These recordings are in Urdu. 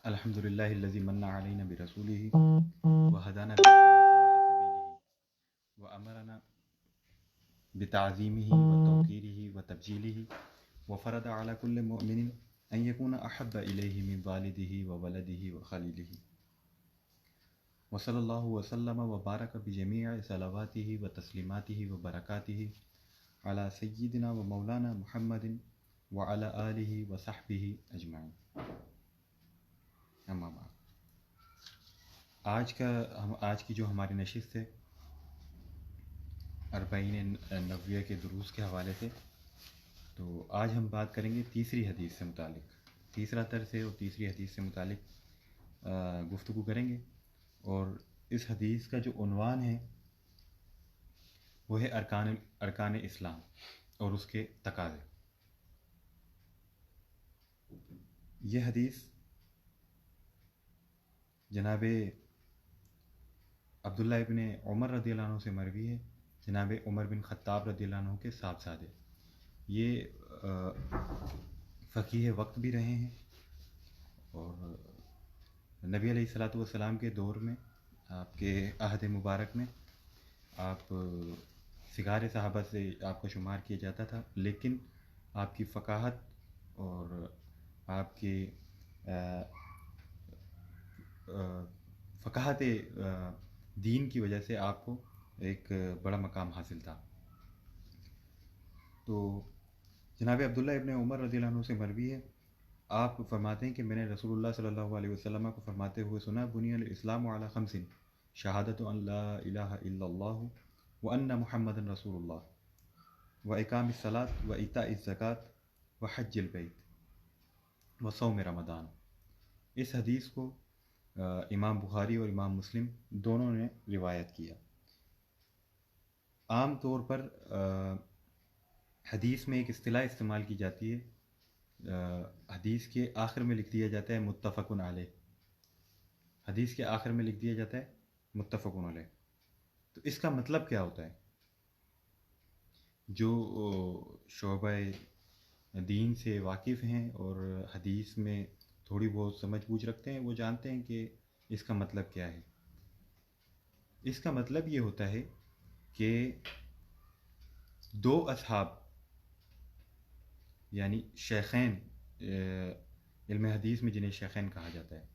الحمد للہ الذی من علینا برسولہ وہدانا بہ الی سواء سبیلہ وامرنا بتعظیمہ وتوقیرہ وتبجیلہ وفرض علی کل مؤمن ان یکون احب الیہ من والدہ وولدہ وخلیلہ وصلی اللہ وسلم وبارک بجمیع صلواتہ وتسلیماتہ وبرکاتہ علی سیدنا ومولانا محمد وعلی آلہ وصحبہ اجمعین. اما بعد، آج کی جو ہماری نشست ہے اربعین نویہ کے دروس کے حوالے سے، تو آج ہم بات کریں گے تیسری حدیث سے متعلق. تیسرا درس ہے اور تیسری حدیث سے متعلق گفتگو کریں گے. اور اس حدیث کا جو عنوان ہے وہ ہے ارکان اسلام اور اس کے تقاضے. یہ حدیث جناب عبداللہ ابن عمر رضی اللہ عنہ سے مروی ہے. جناب عمر بن خطاب رضی اللہ عنہ کے صاحبزادے. یہ فقیہ وقت بھی رہے ہیں اور نبی علیہ الصلوۃ والسلام کے دور میں، آپ کے عہد مبارک میں، آپ صغار صحابہ سے آپ کا شمار کیا جاتا تھا، لیکن آپ کی فقاہت اور آپ کی فقاہت دین کی وجہ سے آپ کو ایک بڑا مقام حاصل تھا. تو جناب عبداللہ ابن عمر رضی اللہ عنہ سے مروی ہے. آپ فرماتے ہیں کہ میں نے رسول اللہ صلی اللہ علیہ وسلم کو فرماتے ہوئے سنا: بنی الاسلام علی خمس، شہادت ان لا الہ الا اللہ وان محمد رسول اللہ واقام الصلاۃ وایتاء الزکوٰۃ وحج البیت وصوم رمضان. اس حدیث کو امام بخاری اور امام مسلم دونوں نے روایت کیا. عام طور پر حدیث میں ایک اصطلاح استعمال کی جاتی ہے، حدیث کے آخر میں لکھ دیا جاتا ہے متفقن علیہ. حدیث کے آخر میں لکھ دیا جاتا ہے متفقن علیہ. تو اس کا مطلب کیا ہوتا ہے؟ جو شعبہ دین سے واقف ہیں اور حدیث میں تھوڑی بہت سمجھ بوجھ رکھتے ہیں، وہ جانتے ہیں کہ اس کا مطلب کیا ہے. اس کا مطلب یہ ہوتا ہے کہ دو اصحاب، یعنی شیخین، علم حدیث میں جنہیں شیخین کہا جاتا ہے،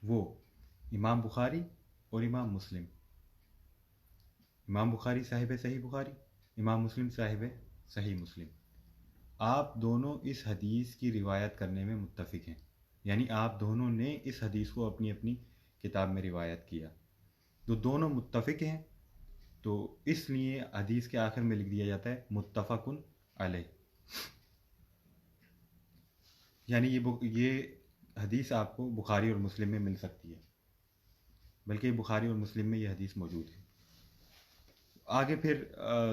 وہ امام بخاری اور امام مسلم. امام بخاری صاحب صحیح بخاری، امام مسلم صاحب صحیح مسلم. آپ دونوں اس حدیث کی روایت کرنے میں متفق ہیں، یعنی آپ دونوں نے اس حدیث کو اپنی اپنی کتاب میں روایت کیا. تو دونوں متفق ہیں، تو اس لیے حدیث کے آخر میں لکھ دیا جاتا ہے متفقن علیہ. یعنی یہ حدیث آپ کو بخاری اور مسلم میں مل سکتی ہے، بلکہ بخاری اور مسلم میں یہ حدیث موجود ہے. آگے پھر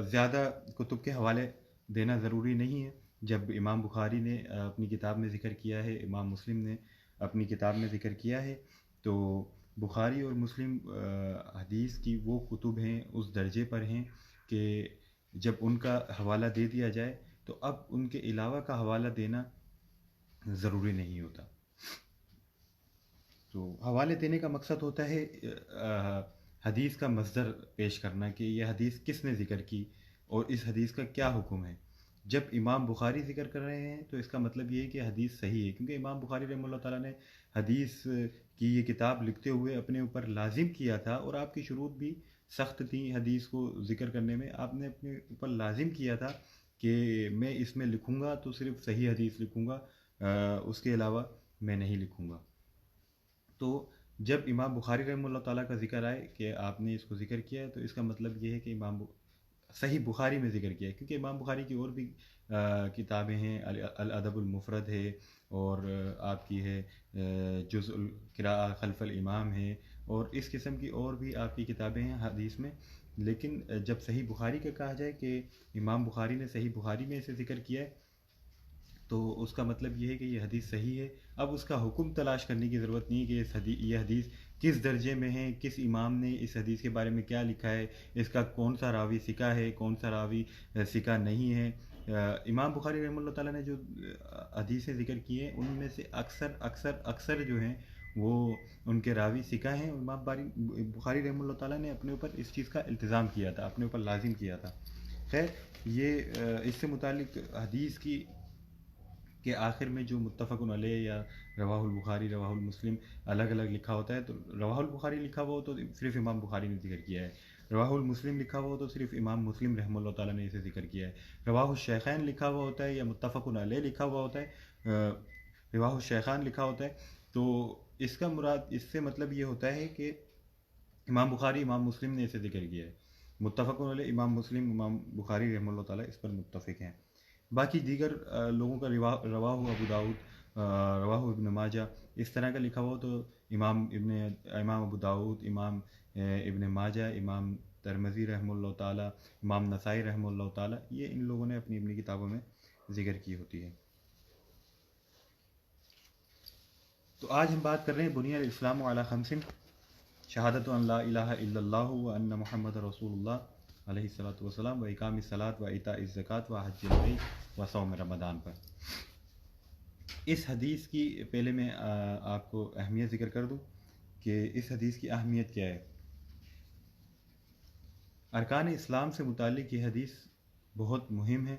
زیادہ کتب کے حوالے دینا ضروری نہیں ہے. جب امام بخاری نے اپنی کتاب میں ذکر کیا ہے، امام مسلم نے اپنی کتاب میں ذکر کیا ہے، تو بخاری اور مسلم حدیث کی وہ کتب ہیں، اس درجے پر ہیں کہ جب ان کا حوالہ دے دیا جائے تو اب ان کے علاوہ کا حوالہ دینا ضروری نہیں ہوتا. تو حوالے دینے کا مقصد ہوتا ہے حدیث کا مصدر پیش کرنا کہ یہ حدیث کس نے ذکر کی اور اس حدیث کا کیا حکم ہے. جب امام بخاری ذکر کر رہے ہیں تو اس کا مطلب یہ ہے کہ حدیث صحیح ہے، کیونکہ امام بخاری رحمہ اللہ تعالیٰ نے حدیث کی یہ کتاب لکھتے ہوئے اپنے اوپر لازم کیا تھا، اور آپ کی شروط بھی سخت تھیں حدیث کو ذکر کرنے میں. آپ نے اپنے اوپر لازم کیا تھا کہ میں اس میں لکھوں گا تو صرف صحیح حدیث لکھوں گا، اس کے علاوہ میں نہیں لکھوں گا. تو جب امام بخاری رحمہ اللہ تعالیٰ کا ذکر آئے کہ آپ نے اس کو ذکر کیا ہے، تو اس کا مطلب یہ ہے کہ صحیح بخاری میں ذکر کیا ہے، کیونکہ امام بخاری کی اور بھی کتابیں ہیں. الادب المفرد ہے، اور آپ کی ہے جزء القراءۃ خلف الامام ہے، اور اس قسم کی اور بھی آپ کی کتابیں ہیں حدیث میں. لیکن جب صحیح بخاری کا کہا جائے کہ امام بخاری نے صحیح بخاری میں اسے ذکر کیا ہے، تو اس کا مطلب یہ ہے کہ یہ حدیث صحیح ہے. اب اس کا حکم تلاش کرنے کی ضرورت نہیں کہ یہ حدیث کس درجے میں ہے، کس امام نے اس حدیث کے بارے میں کیا لکھا ہے، اس کا کون سا راوی ثقہ ہے، کون سا راوی ثقہ نہیں ہے. امام بخاری رحمہ اللہ تعالیٰ نے جو حدیثیں ذکر کی ہیں ان میں سے اکثر جو ہیں وہ ان کے راوی ثقہ ہیں. امام بخاری رحمہ اللہ تعالیٰ نے اپنے اوپر اس چیز کا التزام کیا تھا, اپنے اوپر لازم کیا تھا. خیر یہ اس سے متعلق حدیث کی کہ آخر میں جو متفق علیہ یا رواہ البخاری رواہ المسلم الگ الگ لکھا ہوتا ہے, تو رواہ البخاری لکھا ہوا ہو تو صرف امام بخاری نے ذکر کیا ہے, رواہ المسلم لکھا ہوا ہو تو صرف امام مسلم رحمہ اللہ تعالیٰ نے اسے ذکر کیا ہے, رواہ الشیخین لکھا ہوا ہوتا ہے یا متفق علیہ لکھا ہوا ہوتا ہے, رواہ الشیخان لکھا ہوتا ہے, تو اس کا مراد اس سے مطلب یہ ہوتا ہے کہ امام بخاری امام مسلم نے اسے ذکر کیا ہے. متفق علیہ امام مسلم امام بخاری رحمہ اللہ تعالیٰ اس پر متفق ہیں. باقی دیگر لوگوں کا رواہ ابو داؤد رواہ ابن ماجہ اس طرح کا لکھا ہوا تو امام ابو داؤد امام ابن ماجہ امام ترمذی رحمہ اللہ تعالیٰ امام نسائی رحمہ اللہ تعالیٰ یہ ان لوگوں نے اپنی اپنی کتابوں میں ذکر کی ہوتی ہے. تو آج ہم بات کر رہے ہیں بنی الاسلام علی خمس, شہادت ان لا الہ الا اللہ و ان محمد رسول اللہ علیہ الصلوۃ والسلام و اقام الصلاۃ و ایتاء الزکوٰۃ و حج البیت و صوم رمضان پر. اس حدیث کی پہلے میں آپ کو اہمیت ذکر کر دوں کہ اس حدیث کی اہمیت کیا ہے. ارکان اسلام سے متعلق یہ حدیث بہت مہم ہے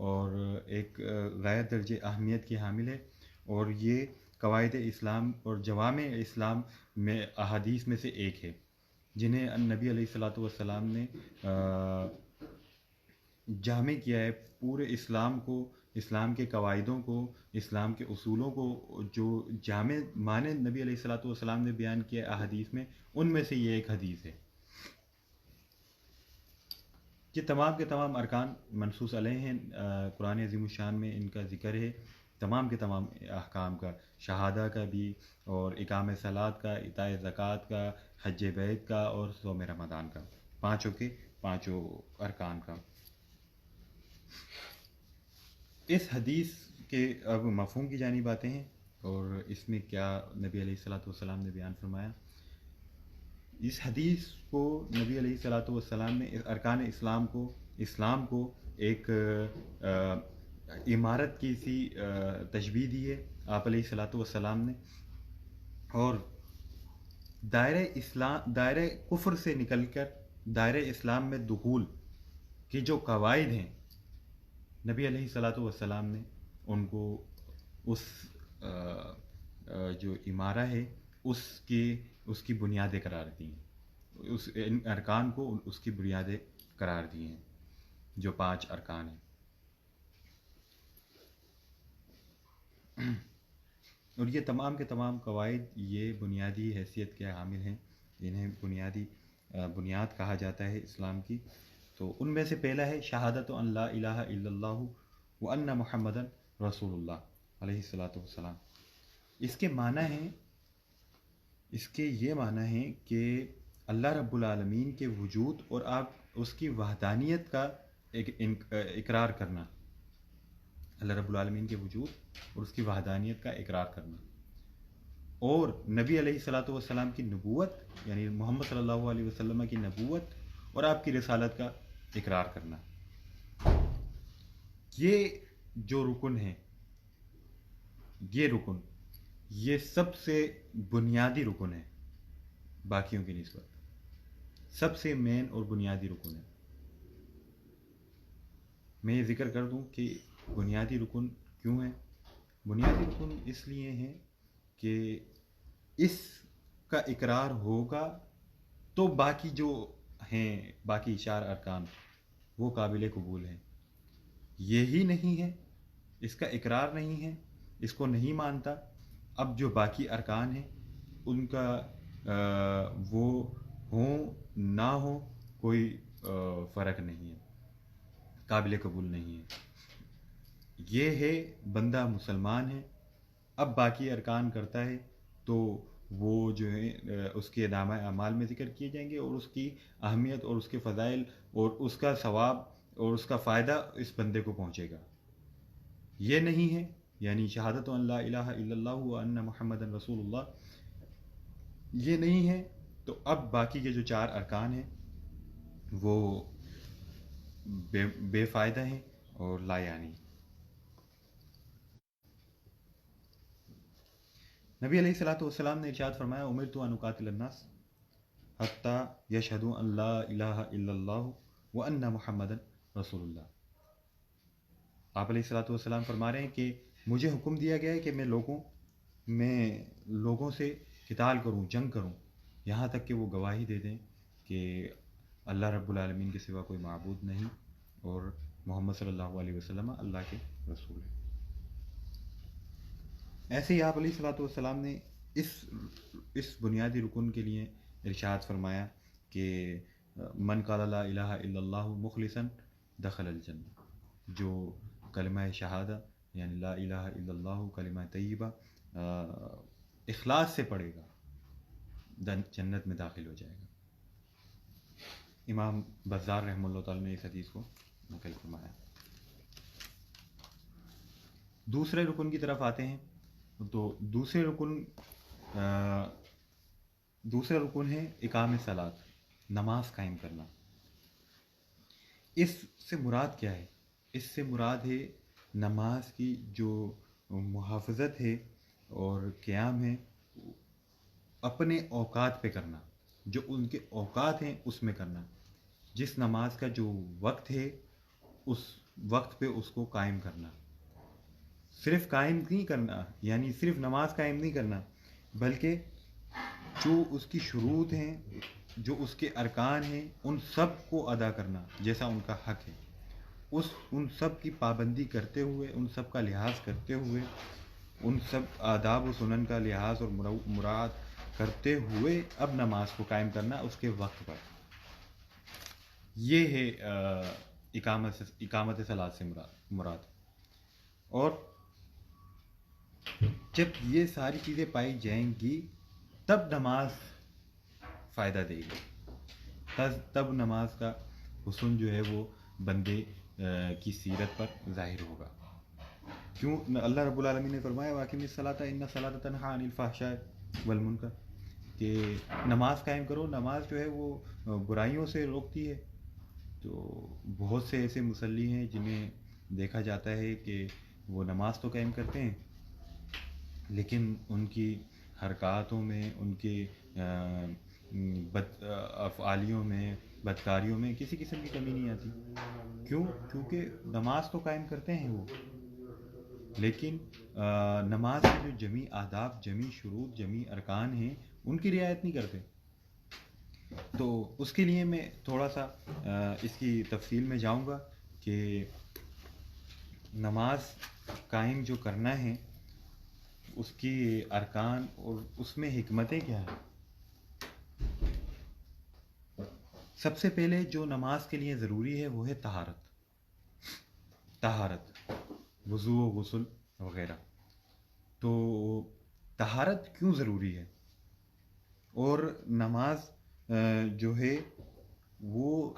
اور ایک غایت درجہ اہمیت کی حامل ہے, اور یہ قواعد اسلام اور جوامع اسلام میں احادیث میں سے ایک ہے جنہیں نبی علیہ الصلوۃ والسلام نے جامع کیا ہے. پورے اسلام کو, اسلام کے قواعدوں کو, اسلام کے اصولوں کو جو جامع معنی نبی علیہ الصلوۃ والسلام نے بیان کیا احادیث میں, ان میں سے یہ ایک حدیث ہے. یہ تمام کے تمام ارکان منصوص علیہ ہیں, قرآن عظیم الشان میں ان کا ذکر ہے, تمام کے تمام احکام کا, شہادہ کا بھی اور اقام صلاۃ کا, ایتاء زکوٰۃ کا, حج بیت کا اور صوم رمضان کا, پانچوں کے پانچوں ارکان کا. اس حدیث کے اب مفہوم کی جانب آتے ہیں اور اس میں کیا نبی علیہ الصلوۃ والسلام نے بیان فرمایا. اس حدیث کو نبی علیہ الصلوۃ والسلام نے ارکان اسلام کو ایک عمارت کی سی تشبیہ دی ہے آپ علیہ الصلوۃ والسلام نے, اور دائرہ کفر سے نکل کر دائرہ اسلام میں دخول کی جو قواعد ہیں نبی علیہ الصلوۃ والسلام نے ان کو اس جو عمارہ ہے اس کی بنیادیں قرار دی ہیں, اس ان ارکان کو اس کی بنیادیں قرار دی ہیں جو 5 ارکان ہیں. اور یہ تمام کے تمام قواعد یہ بنیادی حیثیت کے حامل ہیں, انہیں بنیاد کہا جاتا ہے اسلام کی. تو ان میں سے پہلا ہے شہادت ان لا الہ الا اللہ و ان محمد رسول اللہ علیہ الصلوۃ والسلام. اس کے معنی ہیں, اس کے یہ معنی ہیں کہ اللہ رب العالمین کے وجود اور آپ اس کی وحدانیت کا اقرار کرنا, اللہ رب العالمین کے وجود اور اس کی وحدانیت کا اقرار کرنا, اور نبی علیہ الصلوۃ والسلام کی نبوت یعنی محمد صلی اللہ علیہ وسلم کی نبوت اور آپ کی رسالت کا اقرار کرنا. یہ جو رکن ہے, یہ رکن یہ سب سے بنیادی رکن ہے, باقیوں کی نسبت سب سے مین اور بنیادی رکن ہے. میں یہ ذکر کر دوں کہ بنیادی رکن کیوں ہے. بنیادی رکن اس لیے ہیں کہ اس کا اقرار ہوگا تو باقی جو ہیں باقی 4 ارکان وہ قابل قبول ہیں. یہی نہیں ہے, اس کا اقرار نہیں ہے, اس کو نہیں مانتا, اب جو باقی ارکان ہیں ان کا وہ ہوں نہ ہو کوئی فرق نہیں ہے, قابل قبول نہیں ہے. یہ ہے بندہ مسلمان ہے, اب باقی ارکان کرتا ہے تو وہ جو ہے اس کے نامہ اعمال میں ذکر کیے جائیں گے, اور اس کی اہمیت اور اس کے فضائل اور اس کا ثواب اور اس کا فائدہ اس بندے کو پہنچے گا. یہ نہیں ہے یعنی شہادت ان لا الہ الا اللہ و ان محمد رسول اللہ, یہ نہیں ہے تو اب باقی کے جو 4 ارکان ہیں وہ بے فائدہ ہیں, اور لا یعنی. نبی علیہ الصلوۃ والسلام نے ارشاد فرمایا امرت ان اقاتل الناس حتی یشہدوا ان لا الہ الا اللہ وان محمدا رسول اللہ. آپ علیہ الصلوۃ والسلام فرما رہے ہیں کہ مجھے حکم دیا گیا ہے کہ میں لوگوں سے قتال کروں، جنگ کروں، یہاں تک کہ وہ گواہی دے دیں کہ اللہ رب العالمین کے سوا کوئی معبود نہیں اور محمد صلی اللہ علیہ وسلم اللہ کے رسول ہیں. ایسے ہی آپ علیہ الصلوۃ والسلام نے اس بنیادی رکن کے لیے ارشاد فرمایا کہ من قال لا الہ الا اللہ مخلصا دخل الجنہ. جو کلمہ شہادہ یعنی لا الہ الا اللہ کلمہ طیبہ اخلاص سے پڑھے گا جنت میں داخل ہو جائے گا. امام بزار رحمہ اللہ تعالی نے اس حدیث کو نقل فرمایا. دوسرے رکن کی طرف آتے ہیں تو دوسرا رکن ہے اقام صلاۃ، نماز قائم کرنا. اس سے مراد کیا ہے؟ اس سے مراد ہے نماز کی جو محافظت ہے اور قیام ہے اپنے اوقات پہ کرنا، جو ان کے اوقات ہیں اس میں کرنا. جس نماز کا جو وقت ہے اس وقت پہ اس کو قائم کرنا. صرف قائم نہیں کرنا یعنی صرف نماز قائم نہیں کرنا، بلکہ جو اس کی شروط ہیں، جو اس کے ارکان ہیں، ان سب کو ادا کرنا جیسا ان کا حق ہے. ان سب کی پابندی کرتے ہوئے، ان سب کا لحاظ کرتے ہوئے، ان سب آداب و سنن کا لحاظ اور مراعات کرتے ہوئے اب نماز کو قائم کرنا اس کے وقت پر. یہ ہے اقامت صلاۃ سے مراد. اور جب یہ ساری چیزیں پائی جائیں گی تب نماز فائدہ دے گی، تب نماز کا حسن جو ہے وہ بندے کی سیرت پر ظاہر ہوگا. کیوں؟ اللہ رب العالمین نے فرمایا واقعی الصلاۃ ان الصلاۃ تنہی عن الفحشاء والمنکر کہ نماز قائم کرو. نماز جو ہے وہ برائیوں سے روکتی ہے. تو بہت سے ایسے مصلی ہیں جنہیں دیکھا جاتا ہے کہ وہ نماز تو قائم کرتے ہیں لیکن ان کی حرکاتوں میں، ان کے افعالیوں میں، بدکاریوں میں کسی قسم کی کمی نہیں آتی. کیوں؟ کیونکہ نماز تو قائم کرتے ہیں وہ، لیکن نماز کے جو جمیع آداب، جمیع شروط، جمیع ارکان ہیں ان کی رعایت نہیں کرتے. تو اس کے لیے میں تھوڑا سا اس کی تفصیل میں جاؤں گا کہ نماز قائم جو کرنا ہے اس کی ارکان اور اس میں حکمتیں کیا ہیں. سب سے پہلے جو نماز کے لیے ضروری ہے وہ ہے طہارت، وضو و غسل وغیرہ. تو طہارت کیوں ضروری ہے؟ اور نماز جو ہے وہ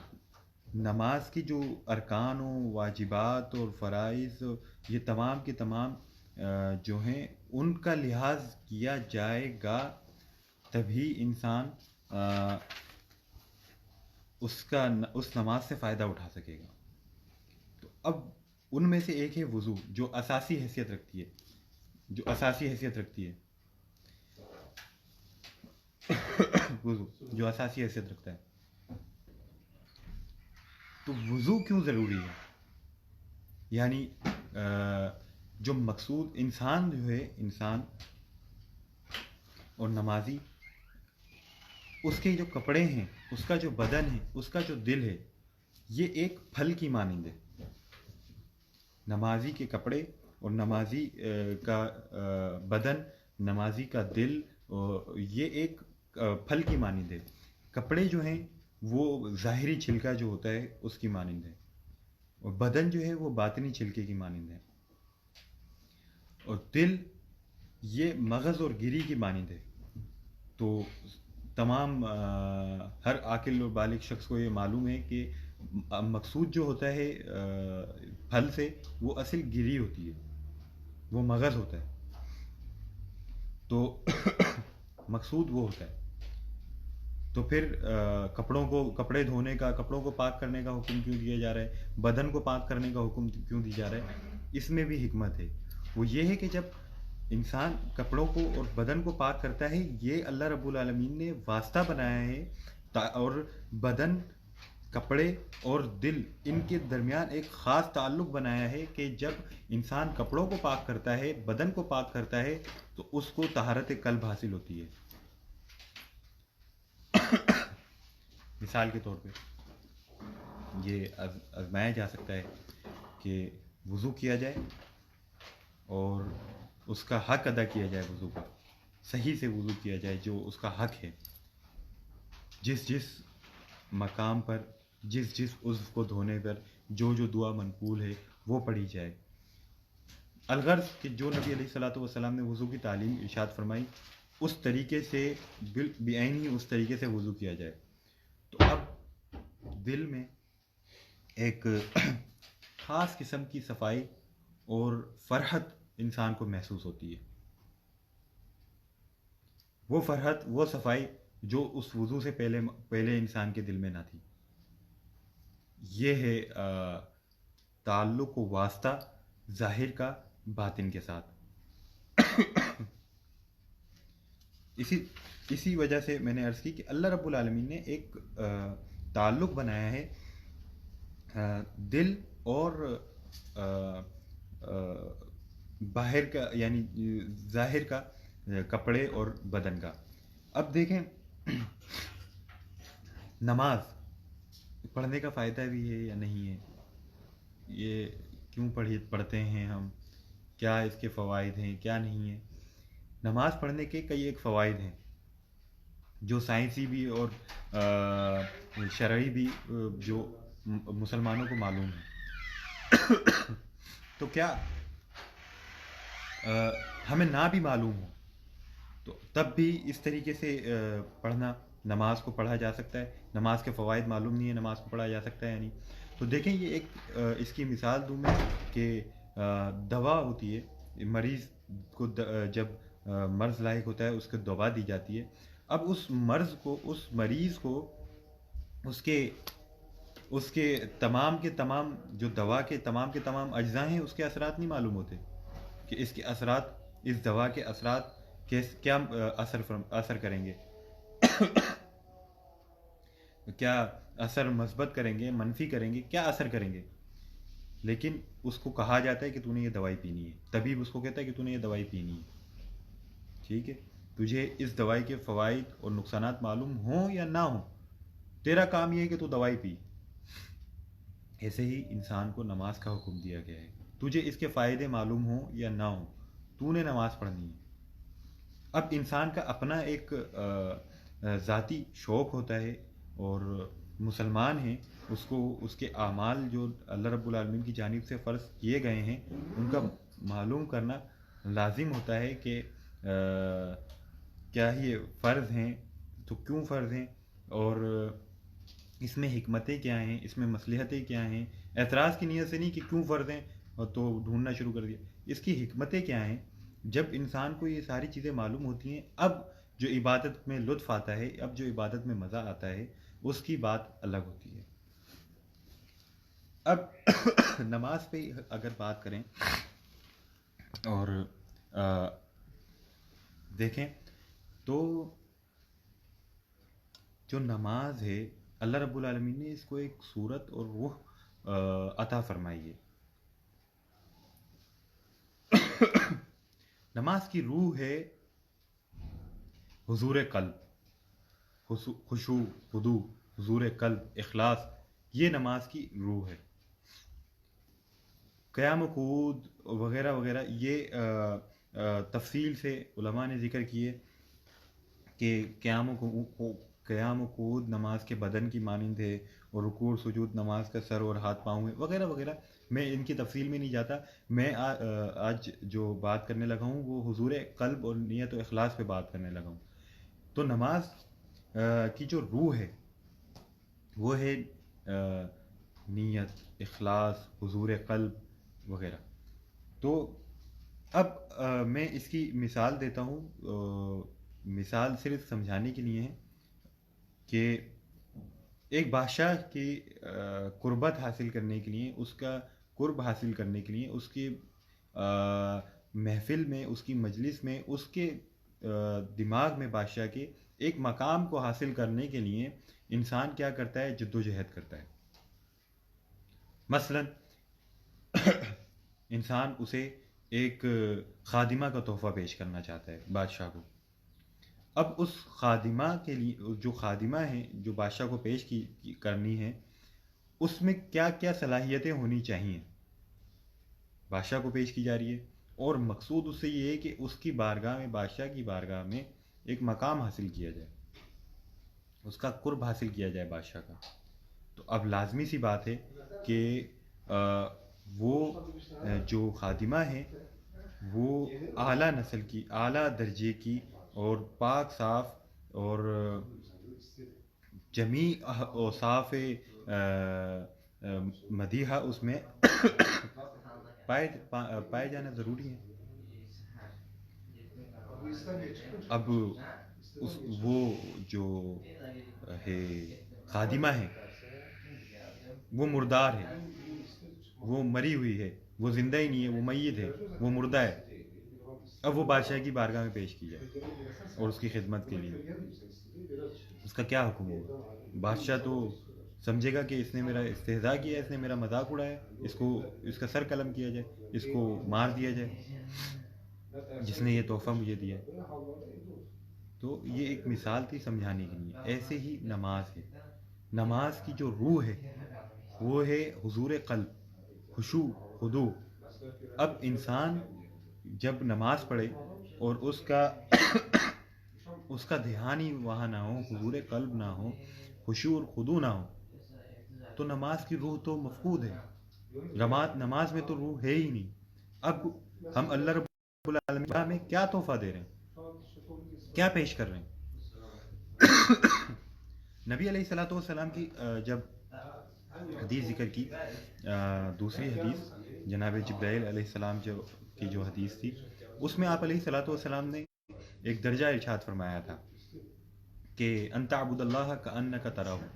نماز کی جو ارکان و واجبات اور فرائض یہ تمام کے تمام جو ہیں ان کا لحاظ کیا جائے گا تبھی انسان اس نماز سے فائدہ اٹھا سکے گا. تو اب ان میں سے ایک ہے وضو جو اساسی حیثیت رکھتی ہے وضو جو اساسی حیثیت رکھتا ہے. تو وضو کیوں ضروری ہے؟ یعنی جو مقصود انسان جو ہے، انسان اور نمازی، اس کے جو کپڑے ہیں، اس کا جو بدن ہے، اس کا جو دل ہے، یہ ایک پھل کی مانند ہے. نمازی کے کپڑے اور نمازی کا بدن، نمازی کا دل، یہ ایک پھل کی مانند ہے. کپڑے جو ہیں وہ ظاہری چھلکا جو ہوتا ہے اس کی مانند ہے، اور بدن جو ہے وہ باطنی چھلکے کی مانند ہے، اور دل یہ مغز اور گری کی مانند ہے. تو تمام ہر عاقل اور بالغ شخص کو یہ معلوم ہے کہ مقصود جو ہوتا ہے پھل سے وہ اصل گری ہوتی ہے، وہ مغز ہوتا ہے. تو مقصود وہ ہوتا ہے. تو پھر کپڑے دھونے کا، کپڑوں کو پاک کرنے کا حکم کیوں دیا جا رہا ہے؟ بدن کو پاک کرنے کا حکم کیوں دیا جا رہا ہے؟ اس میں بھی حکمت ہے. وہ یہ ہے کہ جب انسان کپڑوں کو اور بدن کو پاک کرتا ہے، یہ اللہ رب العالمین نے واسطہ بنایا ہے، اور بدن، کپڑے اور دل، ان کے درمیان ایک خاص تعلق بنایا ہے کہ جب انسان کپڑوں کو پاک کرتا ہے، بدن کو پاک کرتا ہے، تو اس کو طہارت قلب حاصل ہوتی ہے. مثال کے طور پہ یہ آزمایا جا سکتا ہے کہ وضو کیا جائے اور اس کا حق ادا کیا جائے، وضو کا صحیح سے وضو کیا جائے جو اس کا حق ہے، جس مقام پر، جس عضو کو دھونے پر جو دعا منقول ہے وہ پڑھی جائے. الغرض کہ جو نبی علیہ الصلوۃ والسلام نے وضو کی تعلیم ارشاد فرمائی، اس طریقے سے بعین ہی اس طریقے سے وضو کیا جائے. تو اب دل میں ایک خاص قسم کی صفائی اور فرحت انسان کو محسوس ہوتی ہے. وہ فرحت، وہ صفائی جو اس وضو سے پہلے انسان کے دل میں نہ تھی. یہ ہے تعلق و واسطہ ظاہر کا باطن کے ساتھ. اسی وجہ سے میں نے عرض کی کہ اللہ رب العالمین نے ایک تعلق بنایا ہے دل اور باہر کا، یعنی ظاہر کا، کپڑے اور بدن کا. اب دیکھیں، نماز پڑھنے کا فائدہ بھی ہے یا نہیں ہے، یہ کیوں پڑھتے ہیں ہم، کیا اس کے فوائد ہیں، کیا نہیں ہیں. نماز پڑھنے کے کئی ایک فوائد ہیں جو سائنسی بھی اور شرعی بھی جو مسلمانوں کو معلوم ہے. تو کیا ہمیں نہ بھی معلوم ہو تو تب بھی اس طریقے سے پڑھنا، نماز کو پڑھا جا سکتا ہے. نماز کے فوائد معلوم نہیں ہے، نماز کو پڑھا جا سکتا ہے یا نہیں. تو دیکھیں، یہ ایک اس کی مثال دوں میں کہ دوا ہوتی ہے، مریض کو جب مرض لاحق ہوتا ہے اس کو دوا دی جاتی ہے. اب اس مرض کو، اس مریض کو اس کے تمام کے تمام جو دوا کے تمام کے تمام اجزاء ہیں، اس کے اثرات نہیں معلوم ہوتے کہ اس کے اثرات، اس دوا کے اثرات کیا اثر کریں گے، کیا اثر مثبت کریں گے، منفی کریں گے، کیا اثر کریں گے. لیکن اس کو کہا جاتا ہے کہ تو نے یہ دوائی پینی ہے، طبیب اس کو کہتا ہے کہ تو نے یہ دوائی پینی ہے. ٹھیک ہے، تجھے اس دوائی کے فوائد اور نقصانات معلوم ہوں یا نہ ہوں، تیرا کام یہ ہے کہ تو دوائی پی. ایسے ہی انسان کو نماز کا حکم دیا گیا ہے، تجھے اس کے فائدے معلوم ہوں یا نہ ہوں، تو نے نماز پڑھنی ہے. اب انسان کا اپنا ایک ذاتی شوق ہوتا ہے، اور مسلمان ہیں، اس کو اس کے اعمال جو اللہ رب العالمین کی جانب سے فرض کیے گئے ہیں ان کا معلوم کرنا لازم ہوتا ہے کہ کیا یہ فرض ہیں تو کیوں فرض ہیں، اور اس میں حکمتیں کیا ہیں، اس میں مصلحتیں کیا ہیں. اعتراض کی نیت سے نہیں کہ کیوں فرض ہیں اور تو ڈھونڈنا شروع کر دیا، اس کی حکمتیں کیا ہیں. جب انسان کو یہ ساری چیزیں معلوم ہوتی ہیں، اب جو عبادت میں لطف آتا ہے، اب جو عبادت میں مزہ آتا ہے، اس کی بات الگ ہوتی ہے. اب نماز پہ اگر بات کریں اور دیکھیں تو جو نماز ہے، اللہ رب العالمین نے اس کو ایک صورت اور روح عطا فرمائی ہے. نماز کی روح ہے حضور قلب، خشوع، خضوع، حضور قلب، اخلاص. یہ نماز کی روح ہے. قیام و قعود وغیرہ وغیرہ یہ تفصیل سے علماء نے ذکر کیے کہ قیام و قعود نماز کے بدن کی مانند ہے، اور رکوع اور سجود نماز کا سر اور ہاتھ پاؤں ہے، وغیرہ وغیرہ. میں ان کی تفصیل میں نہیں جاتا. میں آج جو بات کرنے لگا ہوں وہ حضور قلب اور نیت و اخلاص پہ بات کرنے لگا ہوں. تو نماز کی جو روح ہے وہ ہے نیت، اخلاص، حضور قلب وغیرہ. تو اب میں اس کی مثال دیتا ہوں، مثال صرف سمجھانے کے لیے ہے. کہ ایک بادشاہ کی قربت حاصل کرنے کے لیے، اس کا قرب حاصل کرنے کے لیے، اس کی محفل میں، اس کی مجلس میں، اس کے دماغ میں بادشاہ کے ایک مقام کو حاصل کرنے کے لیے انسان کیا کرتا ہے؟ جد و جہد کرتا ہے. مثلا انسان اسے ایک خادمہ کا تحفہ پیش کرنا چاہتا ہے بادشاہ کو. اب اس خادمہ کے لیے، جو خادمہ ہیں جو بادشاہ کو پیش کرنی ہے، اس میں کیا کیا صلاحیتیں ہونی چاہیے بادشاہ کو پیش کی جا رہی ہے. اور مقصود اس سے یہ ہے کہ اس کی بارگاہ میں، بادشاہ کی بارگاہ میں ایک مقام حاصل کیا جائے، اس کا قرب حاصل کیا جائے بادشاہ کا. تو اب لازمی سی بات ہے کہ وہ جو خادمہ ہیں وہ اعلیٰ نسل کی، اعلیٰ درجے کی اور پاک صاف اور جمیع اوصاف مدیحہ اس میں پائے جانا ضروری ہے. اب وہ جو ہے خادمہ ہے وہ مردار ہے، وہ مری ہوئی ہے، وہ زندہ ہی نہیں ہے، وہ میت ہے، وہ مردہ ہے. اب وہ بادشاہ کی بارگاہ میں پیش کی جائے اور اس کی خدمت کے لیے اس کا کیا حکم ہوگا؟ بادشاہ تو سمجھے گا کہ اس نے میرا استہزاء کیا، اس نے میرا مذاق اڑایا، اس کا سر قلم کیا جائے، اس کو مار دیا جائے جس نے یہ تحفہ مجھے دیا. تو یہ ایک مثال تھی سمجھانے کے لیے. ایسے ہی نماز ہے. نماز کی جو روح ہے وہ ہے حضور قلب، خشوع، خضوع. اب انسان جب نماز پڑھے اور اس کا دھیان ہی وہاں نہ ہو، حضور قلب نہ ہو، خشوع اور خضوع نہ ہو، تو نماز کی روح تو مفقود ہے. نماز میں تو روح ہے ہی نہیں. اب ہم اللہ رب العالمین میں کیا تحفہ دے رہے ہیں، کیا پیش کر رہے ہیں؟ نبی علیہ الصلوۃ والسلام کی جب حدیث ذکر کی، دوسری حدیث جناب جبرائیل علیہ السلام کی جو حدیث تھی، اس میں آپ علیہ الصلوۃ والسلام نے ایک درجہ ارشاد فرمایا تھا کہ ان تعبد اللہ کأنک تراہ،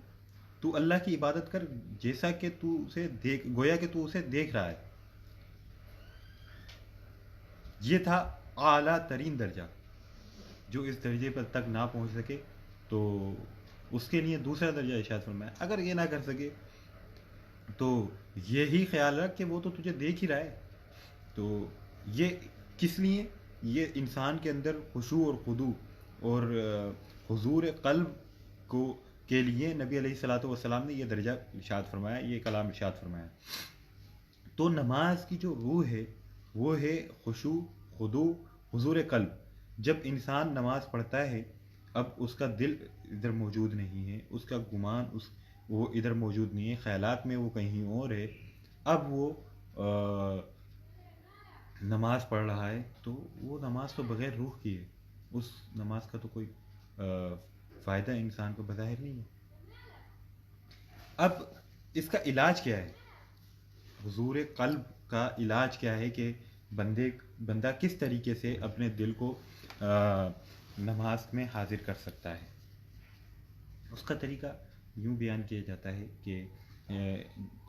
تو اللہ کی عبادت کر جیسا کہ تو اسے دیکھ، گویا کہ تو اسے دیکھ رہا ہے. یہ تھا اعلیٰ ترین درجہ. جو اس درجے پر تک نہ پہنچ سکے تو اس کے لیے دوسرا درجہ ارشاد فرمایا. اگر یہ نہ کر سکے تو یہی خیال رکھ کہ وہ تو تجھے دیکھ ہی رہا ہے. تو یہ کس لیے؟ یہ انسان کے اندر خشوع اور خضوع اور حضور قلب کے لیے نبی علیہ الصلوۃ والسلام نے یہ درجہ ارشاد فرمایا، یہ کلام ارشاد فرمایا. تو نماز کی جو روح ہے وہ ہے خشوع، خضوع، حضور قلب. جب انسان نماز پڑھتا ہے، اب اس کا دل ادھر موجود نہیں ہے، اس کا گمان وہ ادھر موجود نہیں ہے، خیالات میں وہ کہیں اور ہے. اب وہ نماز پڑھ رہا ہے تو وہ نماز تو بغیر روح کی ہے. اس نماز کا تو کوئی فائدہ انسان کو بظاہر نہیں ہے. اب اس کا علاج کیا ہے؟ حضور قلب کا علاج کیا ہے کہ بندہ کس طریقے سے اپنے دل کو نماز میں حاضر کر سکتا ہے؟ اس کا طریقہ یوں بیان کیا جاتا ہے کہ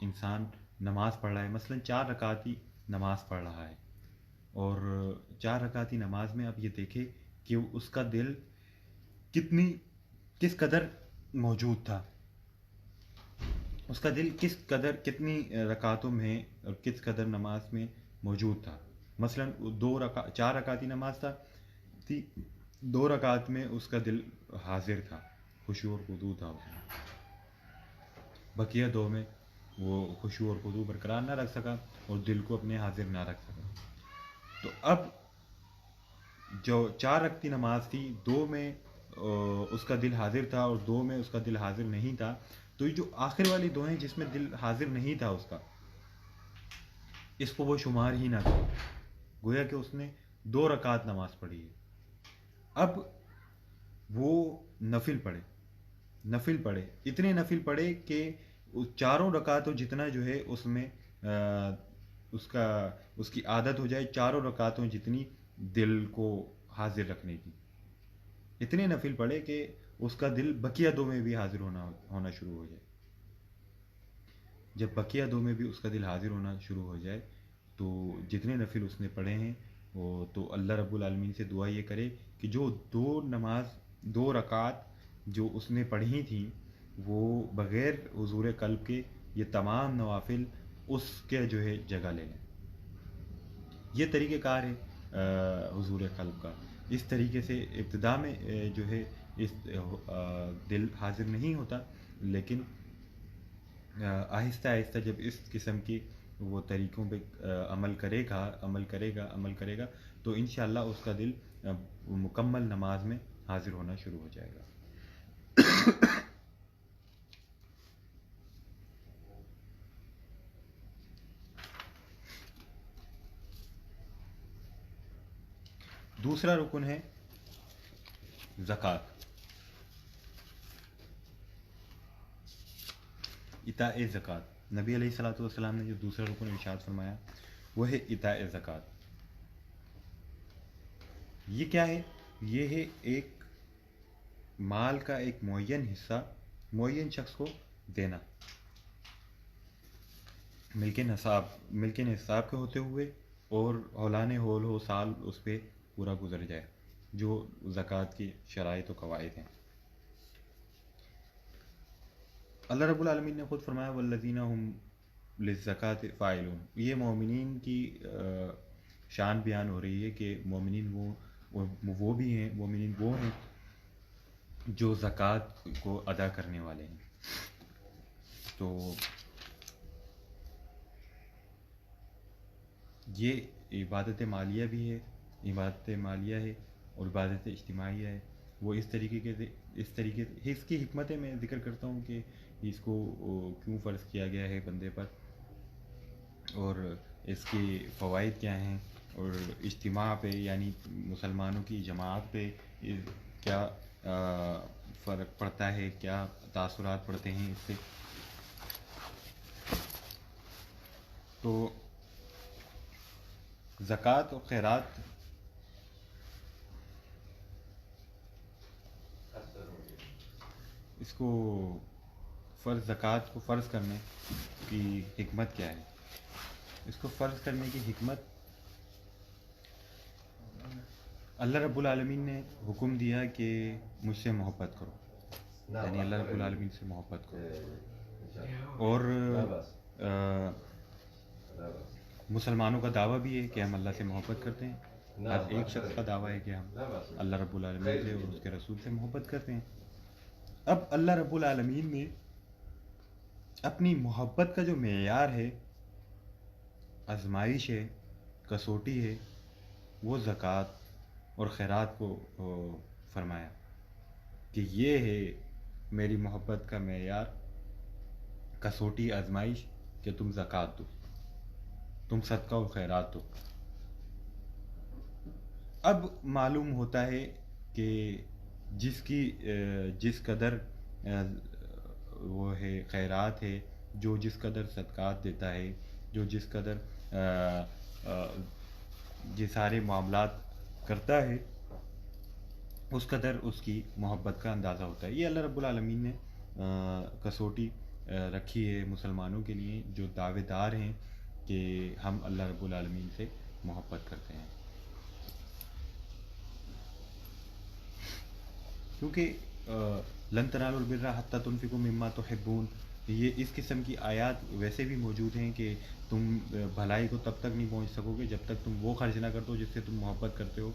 انسان نماز پڑھ رہا ہے، مثلا 4 رکعتی نماز پڑھ رہا ہے، اور 4 رکعتی نماز میں اب یہ دیکھے کہ اس کا دل کس قدر موجود تھا، اس کا دل کتنی رکعتوں میں اور کس قدر نماز میں موجود تھا. مثلا 4 رکعتی نماز تھی، 2 رکعت میں اس کا دل حاضر تھا، خشوع اور خضوع تھا اس میں. بقیہ 2 میں وہ خشوع اور خضوع برقرار نہ رکھ سکا اور دل کو اپنے حاضر نہ رکھ سکا. تو اب جو 4 رکعتی نماز تھی، 2 میں اس کا دل حاضر تھا اور 2 میں اس کا دل حاضر نہیں تھا. تو یہ جو آخر والی 2 ہیں جس میں دل حاضر نہیں تھا اس کا، اس کو وہ شمار ہی نہ کرے، گویا کہ اس نے 2 رکعت نماز پڑھی ہے. اب وہ نفل پڑھے، اتنے نفل پڑھے کہ 4 رکعتوں جتنا جو ہے اس میں اس کی عادت ہو جائے، 4 رکعتوں جتنی دل کو حاضر رکھنے کی. اتنے نفل پڑھے کہ اس کا دل بقیہ دو میں بھی حاضر ہونا شروع ہو جائے. جب بقیہ دو میں بھی اس کا دل حاضر ہونا شروع ہو جائے تو جتنے نفل اس نے پڑھے ہیں وہ تو اللہ رب العالمین سے دعا یہ کرے کہ جو دو رکعت جو اس نے پڑھی تھیں وہ بغیر حضور قلب کے یہ تمام نوافل اس کے جو ہے جگہ لے لیں. یہ طریقہ کار ہے حضور قلب کا. اس طریقے سے ابتدا میں جو ہے اس دل حاضر نہیں ہوتا، لیکن آہستہ آہستہ جب اس قسم کی وہ طریقوں پہ عمل کرے گا تو انشاءاللہ اس کا دل مکمل نماز میں حاضر ہونا شروع ہو جائے گا. دوسرا رکن ہے زکوٰۃ. ایتاء زکوٰۃ. نبی علیہ الصلوۃ والسلام نے جو دوسرا رکن ارشاد فرمایا وہ ہے ایتاء زکوٰۃ. یہ کیا ہے؟ یہ ہے ایک مال کا ایک معین حصہ معین شخص کو دینا، ملک نصاب کے ہوتے ہوئے، اور اولان ہول ہو سال اس پہ پورا گزر جائے، جو زکوٰۃ کی شرائط و قواعد ہیں. اللہ رب العالمین نے خود فرمایا والذین هم للزکاۃ فاعلون. یہ مومنین کی شان بیان ہو رہی ہے کہ مومنین وہ بھی ہیں، مومنین وہ ہیں جو زکوٰۃ کو ادا کرنے والے ہیں. تو یہ عبادت مالیہ بھی ہے، عبادت مالیہ ہے اور عبادت اجتماعیہ ہے. وہ اس طریقے سے اس کی حکمتیں میں ذکر کرتا ہوں کہ اس کو کیوں فرض کیا گیا ہے بندے پر، اور اس کے فوائد کیا ہیں، اور اجتماع پہ یعنی مسلمانوں کی جماعت پہ کیا فرق پڑتا ہے، کیا تاثرات پڑتے ہیں اس سے. تو زکوٰۃ اور خیرات اس کو زکوٰۃ کو فرض کرنے کی حکمت کیا ہے؟ اس کو فرض کرنے کی حکمت اللہ رب العالمین نے حکم دیا کہ مجھ سے محبت کرو، یعنی اللہ رب العالمین سے محبت کرو. اور مسلمانوں کا دعویٰ بھی ہے کہ ہم اللہ سے محبت کرتے ہیں. ہر ایک شخص کا دعویٰ ہے کہ ہم اللہ رب العالمین سے اور اس کے رسول سے محبت کرتے ہیں. اب اللہ رب العالمین نے اپنی محبت کا جو معیار ہے، آزمائش ہے، کسوٹی ہے، وہ زکوٰۃ اور خیرات کو فرمایا کہ یہ ہے میری محبت کا معیار، کسوٹی، آزمائش، کہ تم زکوٰۃ دو، تم صدقہ و خیرات دو. اب معلوم ہوتا ہے کہ جس قدر وہ ہے خیرات ہے، جو جس قدر صدقات دیتا ہے، جو جس قدر یہ سارے معاملات کرتا ہے، اس قدر اس کی محبت کا اندازہ ہوتا ہے. یہ اللہ رب العالمین نے کسوٹی رکھی ہے مسلمانوں کے لیے جو دعوے دار ہیں کہ ہم اللہ رب العالمین سے محبت کرتے ہیں. کیونکہ لن تنالوا البر حتی تنفقوا مما تحبون، یہ اس قسم کی آیات ویسے بھی موجود ہیں کہ تم بھلائی کو تب تک نہیں پہنچ سکو گے جب تک تم وہ خرچ نہ کرتے ہو جس سے تم محبت کرتے ہو.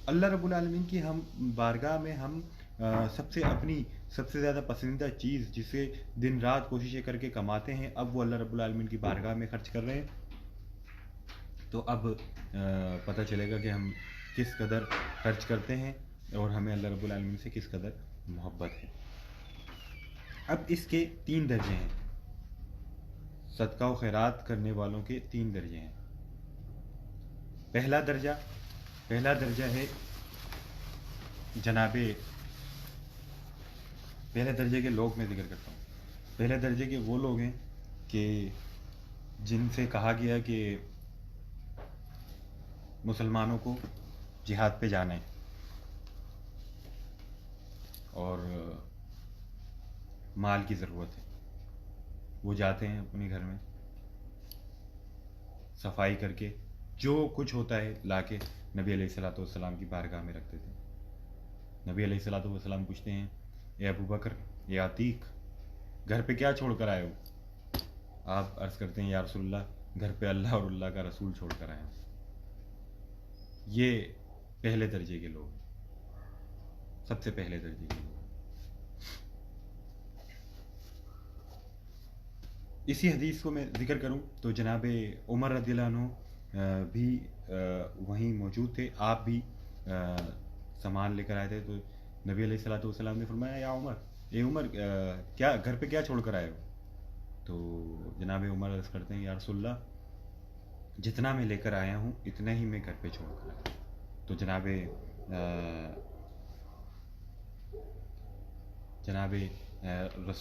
اللہ رب العالمین کی ہم بارگاہ میں ہم اپنی سب سے زیادہ پسندیدہ چیز جسے دن رات کوششیں کر کے کماتے ہیں، اب وہ اللہ رب العالمین کی بارگاہ میں خرچ کر رہے ہیں. تو اب پتہ چلے گا کہ ہم کس قدر خرچ کرتے ہیں اور ہمیں اللہ رب العالمین سے کس قدر محبت ہے. اب اس کے 3 درجے ہیں، صدقہ و خیرات کرنے والوں کے 3 درجے ہیں. پہلا درجہ ہے پہلے درجے کے لوگ میں ذکر کرتا ہوں. پہلے درجے کے وہ لوگ ہیں کہ جن سے کہا گیا کہ مسلمانوں کو جہاد پہ جانا ہے، اور مال کی ضرورت ہے، وہ جاتے ہیں اپنے گھر میں صفائی کر کے جو کچھ ہوتا ہے لا کے نبی علیہ الصلوۃ والسلام کی بارگاہ میں رکھ دیتے ہیں۔ نبی علیہ الصلوۃ والسلام پوچھتے ہیں، اے ابو بکر، اے عتیق، گھر پہ کیا چھوڑ کر آئے ہو؟ آپ عرض کرتے ہیں، یا رسول اللہ، گھر پہ اللہ اور اللہ کا رسول چھوڑ کر آئے ہوں۔ یہ پہلے درجے کے لوگ ہیں، سب سے پہلے درجے کے لوگ۔ اسی حدیث کو میں ذکر کروں تو جناب عمر رضی اللہ عنہ بھی وہیں موجود تھے، آپ بھی سامان لے کر آئے تھے، تو نبی علیہ الصلوۃ والسلام نے فرمایا، یا عمر، اے عمر، کیا گھر پہ کیا چھوڑ کر آئے ہو؟ تو جناب عمر عرض کرتے ہیں، یا رسول اللہ، جتنا میں لے کر آیا ہوں اتنا ہی میں گھر پہ چھوڑ کر آیا۔ تو جناب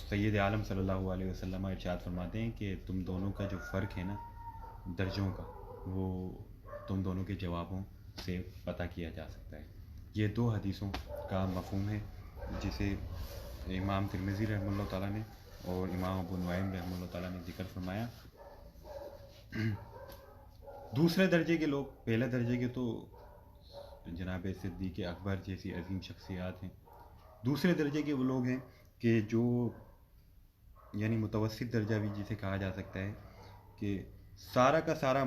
سید عالم صلی اللہ علیہ وسلم ارشاد فرماتے ہیں کہ تم دونوں کا جو فرق ہے نا درجوں کا، وہ تم دونوں کے جوابوں سے پتہ کیا جا سکتا ہے۔ یہ دو حدیثوں کا مفہوم ہے جسے امام ترمذی رحمہ اللہ تعالیٰ نے اور امام ابو نعیم رحمہ اللہ تعالیٰ نے ذکر فرمایا۔ دوسرے درجے کے لوگ، پہلے درجے کے تو جناب صدیق اکبر جیسی عظیم شخصیات ہیں، دوسرے درجے کے وہ لوگ ہیں کہ جو یعنی متوسط درجہ بھی جسے کہا جا سکتا ہے، کہ سارا کا سارا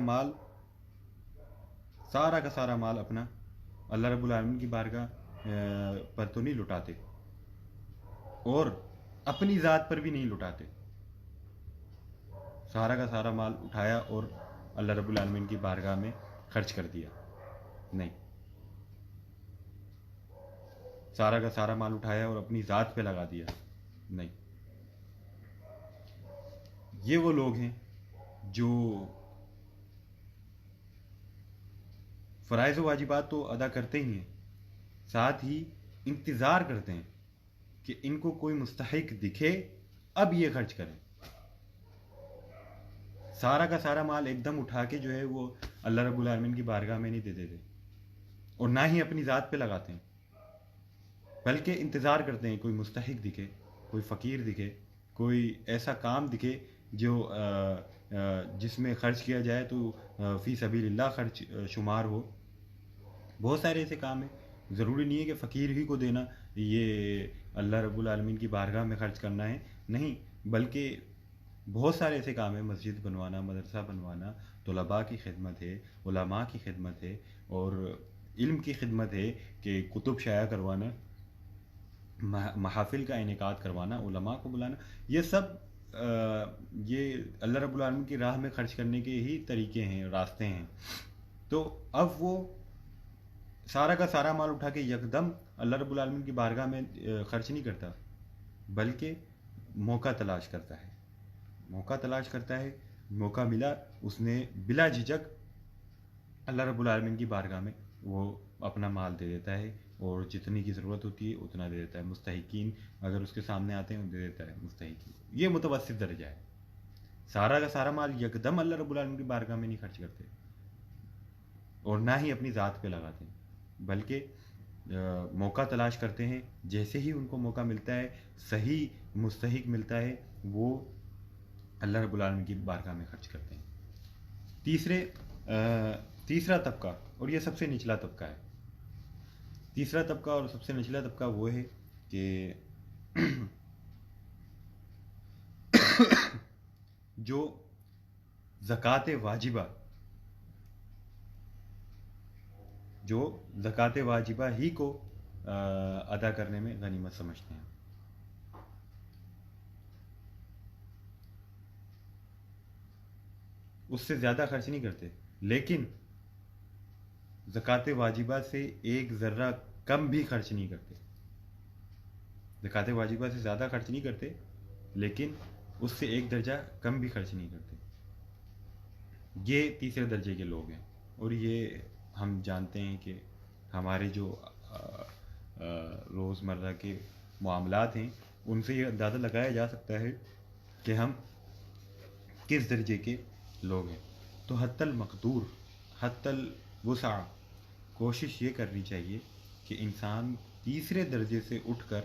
مال اپنا اللہ رب العالمین کی بارگاہ پر تو نہیں لٹاتے، اور اپنی ذات پر بھی نہیں لٹاتے۔ سارا کا سارا مال اٹھایا اور اللہ رب العالمین کی بارگاہ میں خرچ کر دیا، نہیں۔ سارا کا سارا مال اٹھایا اور اپنی ذات پہ لگا دیا، نہیں۔ یہ وہ لوگ ہیں جو فرائض و واجبات تو ادا کرتے ہی ہیں، ساتھ ہی انتظار کرتے ہیں کہ ان کو کوئی مستحق دکھے اب یہ خرچ کریں۔ سارا کا سارا مال ایک دم اٹھا کے جو ہے وہ اللہ رب العالمین کی بارگاہ میں نہیں دے دیتے، اور نہ ہی اپنی ذات پہ لگاتے ہیں، بلکہ انتظار کرتے ہیں کوئی مستحق دکھے، کوئی فقیر دکھے، کوئی ایسا کام دکھے جو جس میں خرچ کیا جائے تو فی سبیل اللہ خرچ شمار ہو۔ بہت سارے ایسے کام ہیں، ضروری نہیں ہے کہ فقیر ہی کو دینا یہ اللہ رب العالمین کی بارگاہ میں خرچ کرنا ہے، نہیں، بلکہ بہت سارے ایسے کام ہیں، مسجد بنوانا، مدرسہ بنوانا، طلباء کی خدمت ہے، علماء کی خدمت ہے، اور علم کی خدمت ہے کہ کتب شائع کروانا، محافل کا انعقاد کروانا، علماء کو بلانا، یہ سب یہ اللہ رب العالمین کی راہ میں خرچ کرنے کے ہی طریقے ہیں، راستے ہیں۔ تو اب وہ سارا کا سارا مال اٹھا کے یکدم اللہ رب العالمین کی بارگاہ میں خرچ نہیں کرتا، بلکہ موقع تلاش کرتا ہے، موقع ملا، اس نے بلا جھجک اللہ رب العالمین کی بارگاہ میں وہ اپنا مال دے دیتا ہے، اور جتنی کی ضرورت ہوتی ہے اتنا دے دیتا ہے۔ مستحقین اگر اس کے سامنے آتے ہیں دے دیتا ہے مستحقین۔ یہ متوسط درجہ ہے، سارا کا سارا مال یکدم اللہ رب العالمین کی بارگاہ میں نہیں خرچ کرتے، اور نہ ہی اپنی ذات پہ لگاتے ہیں، بلکہ موقع تلاش کرتے ہیں، جیسے ہی ان کو موقع ملتا ہے، صحیح مستحق ملتا ہے، وہ اللہ رب العالمین کی بارگاہ میں خرچ کرتے ہیں۔ تیسرا طبقہ، اور یہ سب سے نچلا طبقہ ہے، تیسرا طبقہ اور سب سے نچلا طبقہ وہ ہے کہ جو زکوٰۃ واجبہ ہی کو ادا کرنے میں غنیمت سمجھتے ہیں، اس سے زیادہ خرچ نہیں کرتے، لیکن زکوٰۃ واجبہ سے ایک ذرہ کم بھی خرچ نہیں کرتے، زکوٰۃ واجبہ سے زیادہ خرچ نہیں کرتے، لیکن اس سے ایک درجہ کم بھی خرچ نہیں کرتے۔ یہ تیسرے درجے کے لوگ ہیں، اور یہ ہم جانتے ہیں کہ ہمارے جو روزمرہ کے معاملات ہیں ان سے یہ اندازہ لگایا جا سکتا ہے کہ ہم کس درجے کے لوگ ہیں۔ تو حتی المقدور، حتی الوسع، کوشش یہ کرنی چاہیے کہ انسان تیسرے درجے سے اٹھ کر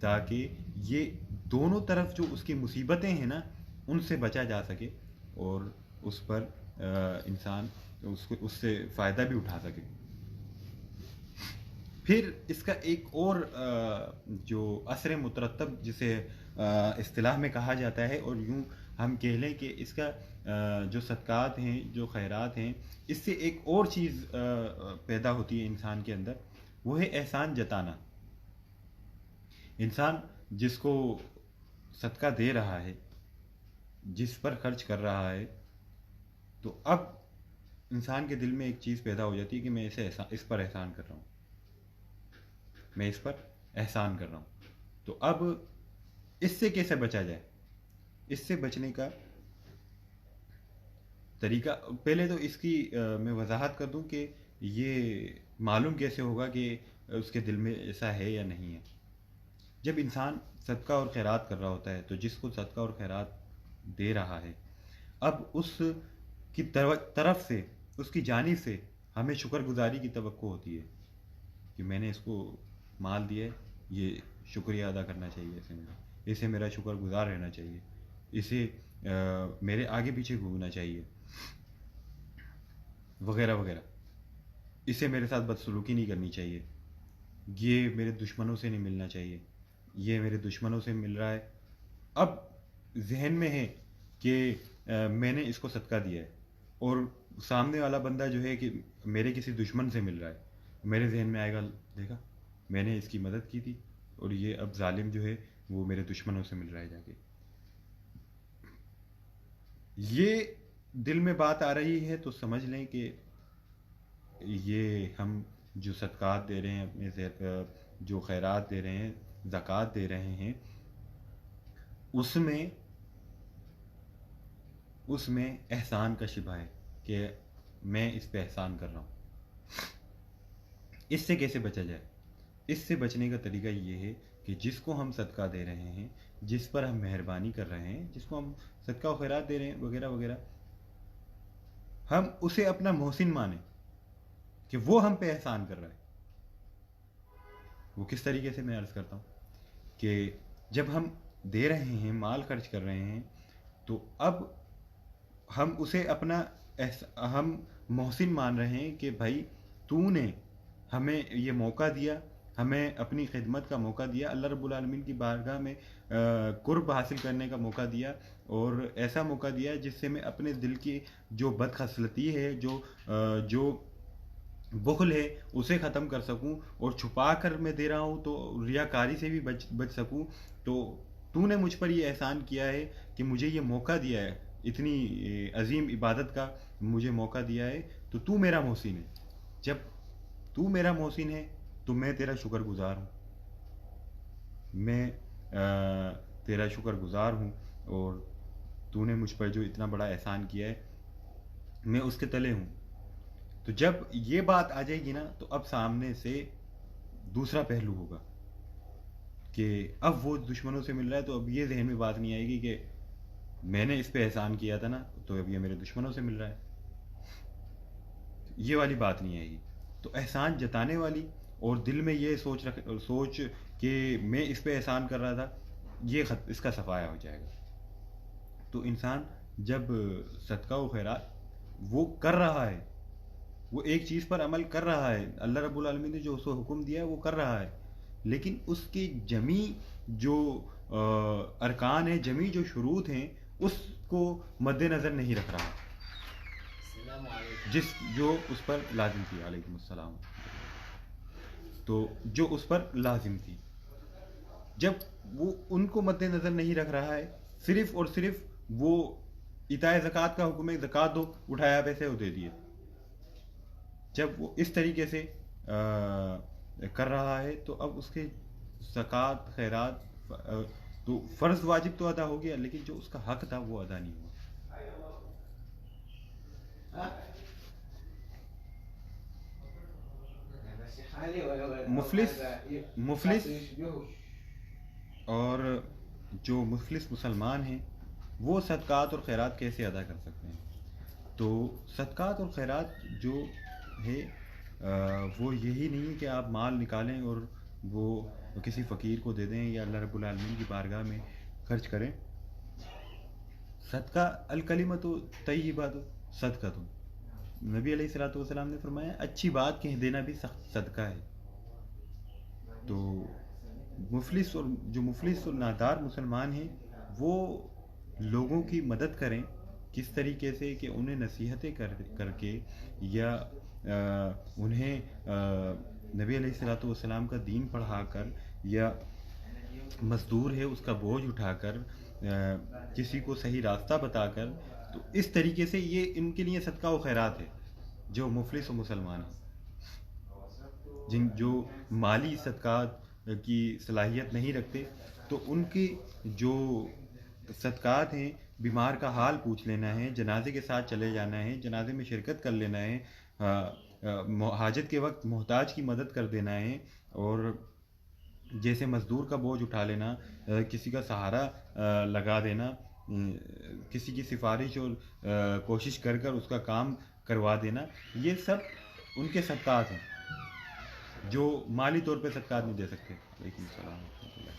تاکہ یہ دونوں طرف جو اس کی مصیبتیں ہیں نا ان سے بچا جا سکے اور اس پر انسان اس سے فائدہ بھی اٹھا سکے. پھر اس کا ایک اور جو اثر مترتب جسے اصطلاح میں کہا جاتا ہے، اور یوں ہم کہہ لیں کہ اس کا جو صدقات ہیں، جو خیرات ہیں، اس سے ایک اور چیز پیدا ہوتی ہے انسان کے اندر، وہ ہے احسان جتانا. انسان جس کو صدقہ دے رہا ہے، جس پر خرچ کر رہا ہے، تو اب انسان کے دل میں ایک چیز پیدا ہو جاتی ہے کہ میں اس پر احسان کر رہا ہوں، میں اس پر احسان کر رہا ہوں. تو اب اس سے کیسے بچا جائے؟ اس سے بچنے کا طریقہ، پہلے تو اس کی میں وضاحت کر دوں کہ یہ معلوم کیسے ہوگا کہ اس کے دل میں ایسا ہے یا نہیں ہے. جب انسان صدقہ اور خیرات کر رہا ہوتا ہے، تو جس کو صدقہ اور خیرات دے رہا ہے، اب اس کی طرف سے، اس کی جانب سے ہمیں شکر گزاری کی توقع ہوتی ہے کہ میں نے اس کو مال دیا ہے، یہ شکریہ ادا کرنا چاہیے، اسے میرا شکر گزار رہنا چاہیے، اسے میرے آگے پیچھے گھومنا چاہیے، وغیرہ وغیرہ. اسے میرے ساتھ بدسلوکی نہیں کرنی چاہیے، یہ میرے دشمنوں سے نہیں ملنا چاہیے، یہ میرے دشمنوں سے مل رہا ہے. اب ذہن میں ہے کہ میں نے اس کو صدقہ دیا ہے، اور سامنے والا بندہ جو ہے کہ میرے کسی دشمن سے مل رہا ہے، میرے ذہن میں آئے گا، دیکھا میں نے اس کی مدد کی تھی اور یہ اب ظالم جو ہے وہ میرے دشمنوں سے مل رہا ہے جا کے. یہ دل میں بات آ رہی ہے تو سمجھ لیں کہ یہ ہم جو صدقات دے رہے ہیں، اپنے جو خیرات دے رہے ہیں، زکوٰۃ دے رہے ہیں، اس میں احسان کا شبہ ہے کہ میں اس پہ احسان کر رہا ہوں. اس سے کیسے بچا جائے؟ اس سے بچنے کا طریقہ یہ ہے کہ جس کو ہم صدقہ دے رہے ہیں، جس پر ہم مہربانی کر رہے ہیں، جس کو ہم صدقہ و خیرات دے رہے ہیں وغیرہ وغیرہ، ہم اسے اپنا محسن مانیں کہ وہ ہم پہ احسان کر رہا ہے. وہ کس طریقے سے میں عرض کرتا ہوں کہ جب ہم دے رہے ہیں، مال خرچ کر رہے ہیں، تو اب ہم اسے اپنا ہم محسن مان رہے ہیں کہ بھائی تو نے ہمیں یہ موقع دیا، ہمیں اپنی خدمت کا موقع دیا، اللہ رب العالمین کی بارگاہ میں قرب حاصل کرنے کا موقع دیا، اور ایسا موقع دیا جس سے میں اپنے دل کی جو بدخصلتی ہے، جو بخل ہے، اسے ختم کر سکوں، اور چھپا کر میں دے رہا ہوں تو ریاکاری سے بھی بچ سکوں. تو نے مجھ پر یہ احسان کیا ہے کہ مجھے یہ موقع دیا ہے، اتنی عظیم عبادت کا مجھے موقع دیا ہے، تو میرا محسن ہے. جب تو میرا محسن ہے تو میں تیرا شکر گزار ہوں، میں تیرا شکر گزار ہوں، اور تو نے مجھ پر جو اتنا بڑا احسان کیا ہے میں اس کے تلے ہوں. تو جب یہ بات آ جائے گی نا، تو اب سامنے سے دوسرا پہلو ہوگا کہ اب وہ دشمنوں سے مل رہا ہے، تو اب یہ ذہن میں بات نہیں آئے گی کہ میں نے اس پہ احسان کیا تھا نا، تو اب یہ میرے دشمنوں سے مل رہا ہے. یہ والی بات نہیں آئے گی. تو احسان جتانے والی اور دل میں یہ سوچ کہ میں اس پہ احسان کر رہا تھا، یہ اس کا صفایا ہو جائے گا. تو انسان جب صدقہ و خیرات وہ کر رہا ہے، وہ ایک چیز پر عمل کر رہا ہے، اللہ رب العالمین نے جو اس کو حکم دیا ہے وہ کر رہا ہے، لیکن اس کے جمی جو ارکان ہیں، جمی جو شروط ہیں، اس کو مد نظر نہیں رکھ رہا، جو اس پر لازم تھی. علیکم السلام. تو جو اس پر لازم تھی، جب وہ ان کو مد نظر نہیں رکھ رہا ہے، صرف اور صرف وہ عطائے زکوٰۃ کا حکم ہے، زکوٰۃ دو، اٹھایا پیسے وہ دے دیے، جب وہ اس طریقے سے کر رہا ہے، تو اب اس کے زکوٰۃ خیرات تو فرض واجب تو ادا ہو گیا، لیکن جو اس کا حق تھا وہ ادا نہیں ہوا. مفلس اور جو مفلس مسلمان ہیں وہ صدقات اور خیرات کیسے ادا کر سکتے ہیں؟ تو صدقات اور خیرات جو ہے وہ یہی نہیں ہے کہ آپ مال نکالیں اور وہ کسی فقیر کو دے دیں یا اللہ رب العالمین کی بارگاہ میں خرچ کریں. صدقہ الکلمۃ طیبۃ صدقۃ. نبی علیہ الصلوۃ والسلام نے فرمایا اچھی بات کہہ دینا بھی صدقہ ہے. تو جو مفلس اور نادار مسلمان ہیں وہ لوگوں کی مدد کریں. کس طریقے سے کہ انہیں نصیحتیں کر کے یا انہیں نبی علیہ الصلوۃ والسلام کا دین پڑھا کر یا مزدور ہے اس کا بوجھ اٹھا کر کسی کو صحیح راستہ بتا کر. تو اس طریقے سے یہ ان کے لیے صدقہ و خیرات ہے. جو مفلس و مسلمان ہیں جو مالی صدقات کی صلاحیت نہیں رکھتے تو ان کی جو صدقات ہیں بیمار کا حال پوچھ لینا ہے, جنازے کے ساتھ چلے جانا ہے, جنازے میں شرکت کر لینا ہے, حاجت کے وقت محتاج کی مدد کر دینا ہے, اور جیسے مزدور کا بوجھ اٹھا لینا, کسی کا سہارا لگا دینا, کسی کی سفارش اور کوشش کر کر اس کا کام کروا دینا, یہ سب ان کے صدقات ہیں جو مالی طور پہ صدقات نہیں دے سکتے. وعلیکم السلام ورحمۃ اللہ.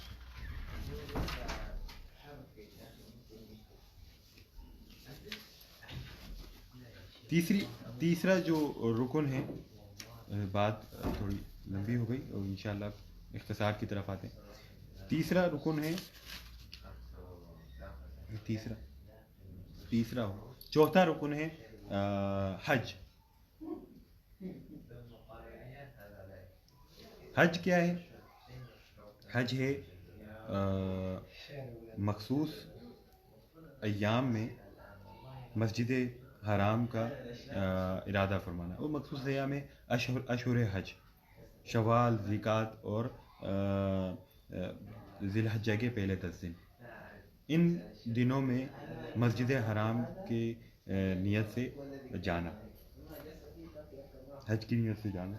تیسرا جو رکن ہے, بات تھوڑی لمبی ہو گئی اور انشاءاللہ اختصار کی طرف آتے ہیں. تیسرا رکن ہے چوتھا رکن ہے حج. حج کیا ہے؟ حج ہے مخصوص ایام میں مسجد حرام کا ارادہ فرمانا. وہ مخصوص ایام میں اشہر حج, شوال, ذیقات اور ذی الحجہ کے پہلے 10 دن. ان دنوں میں مسجد حرام کی نیت سے جانا, حج کی نیت سے جانا,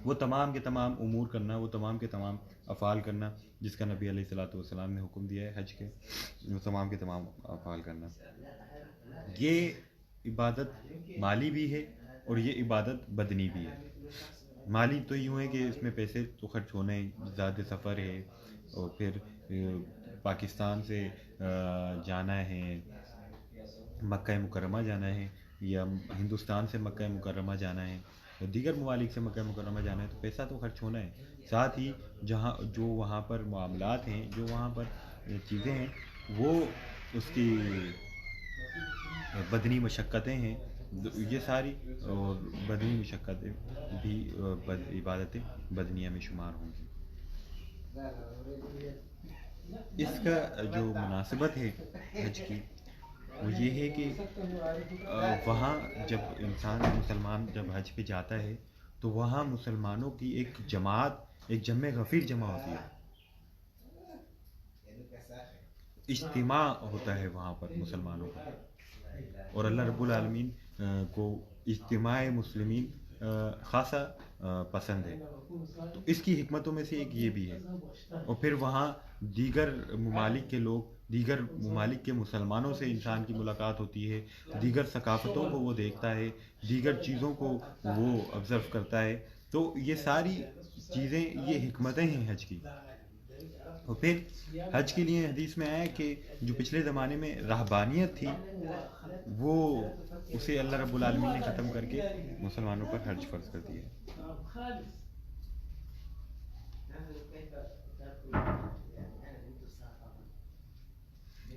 وہ تمام کے تمام امور کرنا, وہ تمام کے تمام افعال کرنا جس کا نبی علیہ الصلوۃ والسلام نے حکم دیا ہے حج کے, وہ تمام کے تمام افعال کرنا. یہ عبادت مالی بھی ہے اور یہ عبادت بدنی بھی ہے. مالی تو یوں ہے کہ اس میں پیسے تو خرچ ہونے, زیادہ سفر ہے, اور پھر پاکستان سے جانا ہے, مکہ مکرمہ جانا ہے, یا ہندوستان سے مکہ مکرمہ جانا ہے, دیگر ممالک سے مکہ مکرمہ جانا ہے, تو پیسہ تو خرچ ہونا ہے. ساتھ ہی جو وہاں پر معاملات ہیں, جو وہاں پر چیزیں ہیں, وہ اس کی بدنی مشقتیں ہیں, یہ ساری اور بدنی مشقتیں بھی عبادتیں بدنیہ میں شمار ہوں گی. اس کا جو مناسبت ہے حج کی وہ یہ ہے کہ وہاں جب مسلمان جب حج پہ جاتا ہے تو وہاں مسلمانوں کی ایک جماعت, ایک جمع غفیر جمع ہوتی ہے, اجتماع ہوتا ہے وہاں پر مسلمانوں کا, اور اللہ رب العالمین کو اجتماع مسلمین خاصا پسند ہے. تو اس کی حکمتوں میں سے ایک یہ بھی ہے. اور پھر وہاں دیگر ممالک کے لوگ, دیگر ممالک کے مسلمانوں سے انسان کی ملاقات ہوتی ہے, دیگر ثقافتوں کو وہ دیکھتا ہے, دیگر چیزوں کو وہ آبزرو کرتا ہے. تو یہ ساری چیزیں, یہ حکمتیں ہیں حج کی. اور پھر حج کے لیے حدیث میں آیا کہ جو پچھلے زمانے میں رہبانیت تھی وہ اسے اللہ رب العالمین نے ختم کر کے مسلمانوں پر حج فرض کر دیا.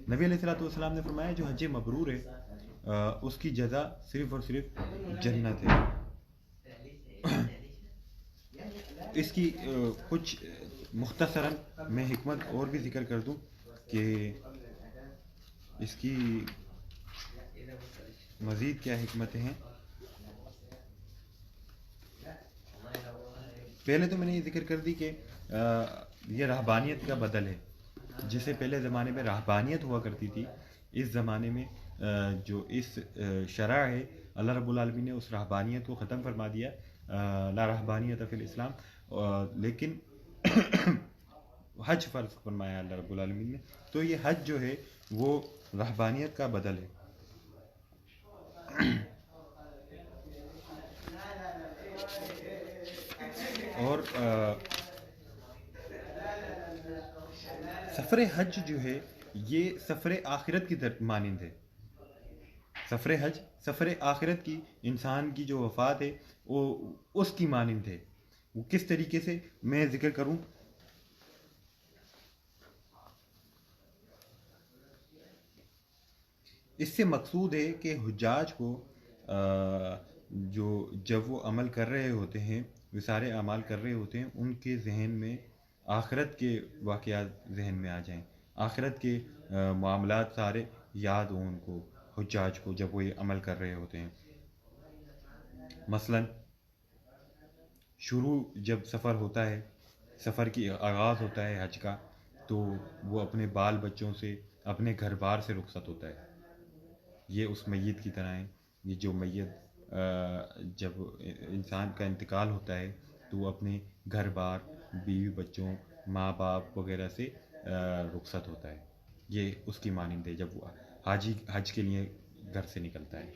نبی علیہ الصلوۃ والسلام نے فرمایا جو حج مبرور ہے اس کی جزا صرف اور صرف جنت ہے. اس کی کچھ مختصراً میں حکمت اور بھی ذکر کر دوں کہ اس کی مزید کیا حکمتیں ہیں. پہلے تو میں نے یہ ذکر کر دی کہ یہ رہبانیت کا بدل ہے. جسے پہلے زمانے میں رہبانیت ہوا کرتی تھی, اس زمانے میں جو اس شرع ہے اللہ رب العالمین نے اس رہبانیت کو ختم فرما دیا, لا رہبانیت فی الاسلام. لیکن حج فرض فرمایا اللہ رب العالمین نے, تو یہ حج جو ہے وہ رہبانیت کا بدل ہے. سفر حج جو ہے یہ سفر آخرت کی مانند ہے. سفر حج سفر آخرت کی، انسان کی جو وفات ہے وہ اس کی مانند ہے. وہ کس طریقے سے میں ذکر کروں؟ اس سے مقصود ہے کہ حجاج کو جب وہ عمل کر رہے ہوتے ہیں، وہ سارے اعمال کر رہے ہوتے ہیں، ان کے ذہن میں آخرت کے واقعات ذہن میں آ جائیں، آخرت کے معاملات سارے یاد ہوں ان کو، حجاج کو، جب وہ یہ عمل کر رہے ہوتے ہیں. مثلا شروع جب سفر ہوتا ہے، سفر کی آغاز ہوتا ہے حج کا، تو وہ اپنے بال بچوں سے، اپنے گھر بار سے رخصت ہوتا ہے. یہ اس میت کی طرح ہے. یہ جو میت جب انسان کا انتقال ہوتا ہے تو وہ اپنے گھر بار، بیوی بچوں، ماں باپ وغیرہ سے رخصت ہوتا ہے. یہ اس کی مانند ہے جب وہ حاجی حج کے لیے گھر سے نکلتا ہے.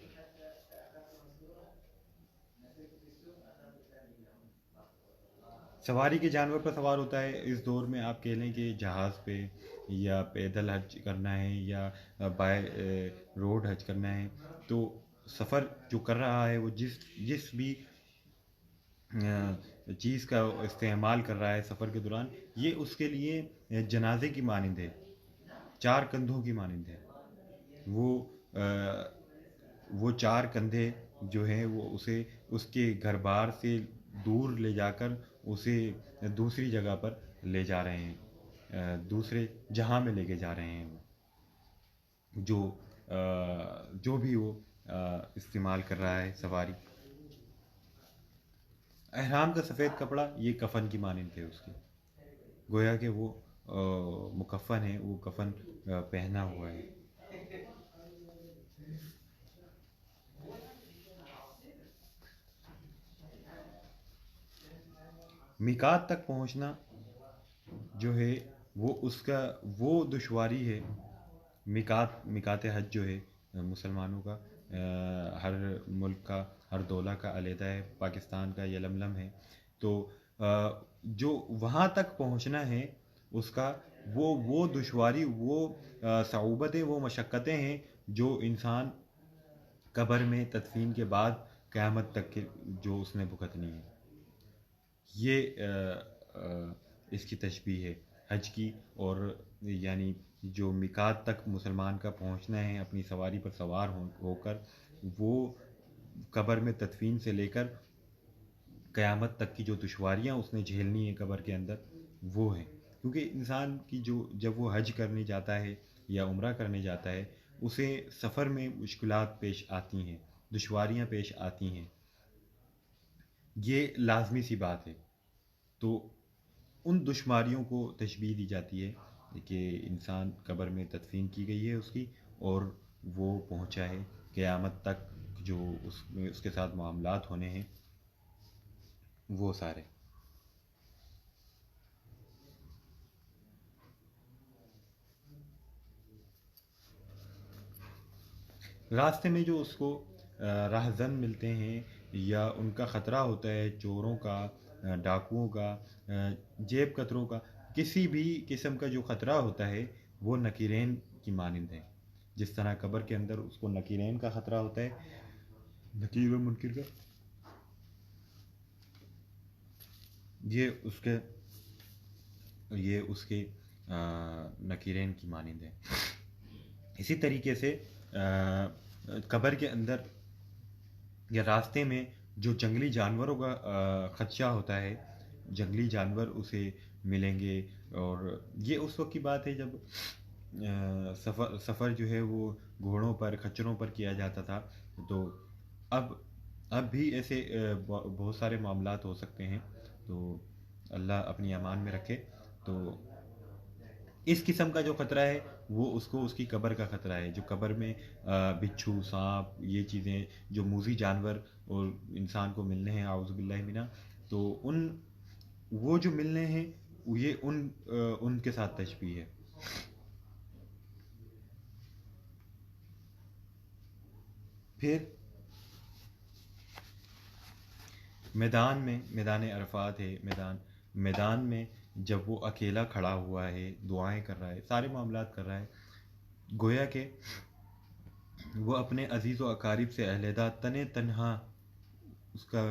سواری کے جانور پر سوار ہوتا ہے. اس دور میں آپ کہہ لیں کہ جہاز پہ یا پیدل حج کرنا ہے یا بائی روڈ حج کرنا ہے، تو سفر جو کر رہا ہے وہ جس بھی چیز کا استعمال کر رہا ہے سفر کے دوران، یہ اس کے لیے جنازے کی مانند ہے، چار کندھوں کی مانند ہے. وہ چار کندھے جو ہیں وہ اسے اس کے گھر بار سے دور لے جا کر اسے دوسری جگہ پر لے جا رہے ہیں، دوسرے جہاں میں لے کے جا رہے ہیں. جو بھی وہ استعمال کر رہا ہے سواری. احرام کا سفید کپڑا یہ کفن کی مانند ہے اس کی، گویا کہ وہ مکفن ہے، وہ کفن پہنا ہوا ہے. میقات تک پہنچنا جو ہے وہ اس کا وہ دشواری ہے. میقات حج جو ہے مسلمانوں کا، ہر ملک کا، ہر دولہ کا علیحدہ ہے. پاکستان کا یلملم ہے. تو جو وہاں تک پہنچنا ہے اس کا وہ دشواری، وہ صعوبتیں، وہ مشقتیں ہیں جو انسان قبر میں تدفین کے بعد قیامت تک کے جو اس نے بھگتنی ہے. یہ اس کی تشبیہ ہے حج کی. اور یعنی جو میقات تک مسلمان کا پہنچنا ہے اپنی سواری پر سوار ہو کر، وہ قبر میں تدفین سے لے کر قیامت تک کی جو دشواریاں اس نے جھیلنی ہیں قبر کے اندر، وہ ہیں. کیونکہ انسان کی جب وہ حج کرنے جاتا ہے یا عمرہ کرنے جاتا ہے، اسے سفر میں مشکلات پیش آتی ہیں، دشواریاں پیش آتی ہیں، یہ لازمی سی بات ہے. تو ان دشواریوں کو تشبیہ دی جاتی ہے کہ انسان قبر میں تدفین کی گئی ہے اس کی، اور وہ پہنچا ہے قیامت تک، جو اس کے ساتھ معاملات ہونے ہیں وہ سارے. راستے میں جو اس کو راہزن ملتے ہیں یا ان کا خطرہ ہوتا ہے، چوروں کا، ڈاکوؤں کا، جیب کتروں کا، کسی بھی قسم کا جو خطرہ ہوتا ہے وہ نکیرین کی مانند ہے. جس طرح قبر کے اندر اس کو نکیرین کا خطرہ ہوتا ہے، نکیر و منکر کا، یہ اس کے نکیرین کی مانند ہے. اسی طریقے سے قبر کے اندر یا راستے میں جو جنگلی جانوروں کا خدشہ ہوتا ہے، جنگلی جانور اسے ملیں گے. اور یہ اس وقت کی بات ہے جب سفر جو ہے وہ گھوڑوں پر، خچروں پر کیا جاتا تھا. تو اب بھی ایسے بہت سارے معاملات ہو سکتے ہیں. تو اللہ اپنی امان میں رکھے. تو اس قسم کا جو خطرہ ہے وہ اس کو اس کی قبر کا خطرہ ہے. جو قبر میں بچھو، سانپ، یہ چیزیں جو موذی جانور اور انسان کو ملنے ہیں، اعوذ باللہ منہ، تو وہ جو ملنے ہیں یہ ان کے ساتھ تشبیہ ہے. پھر میدان عرفات ہے. میدان میں جب وہ اکیلا کھڑا ہوا ہے، دعائیں کر رہا ہے، سارے معاملات کر رہا ہے، گویا کہ وہ اپنے عزیز و اقارب سے علیحدہ تنہا، اس کا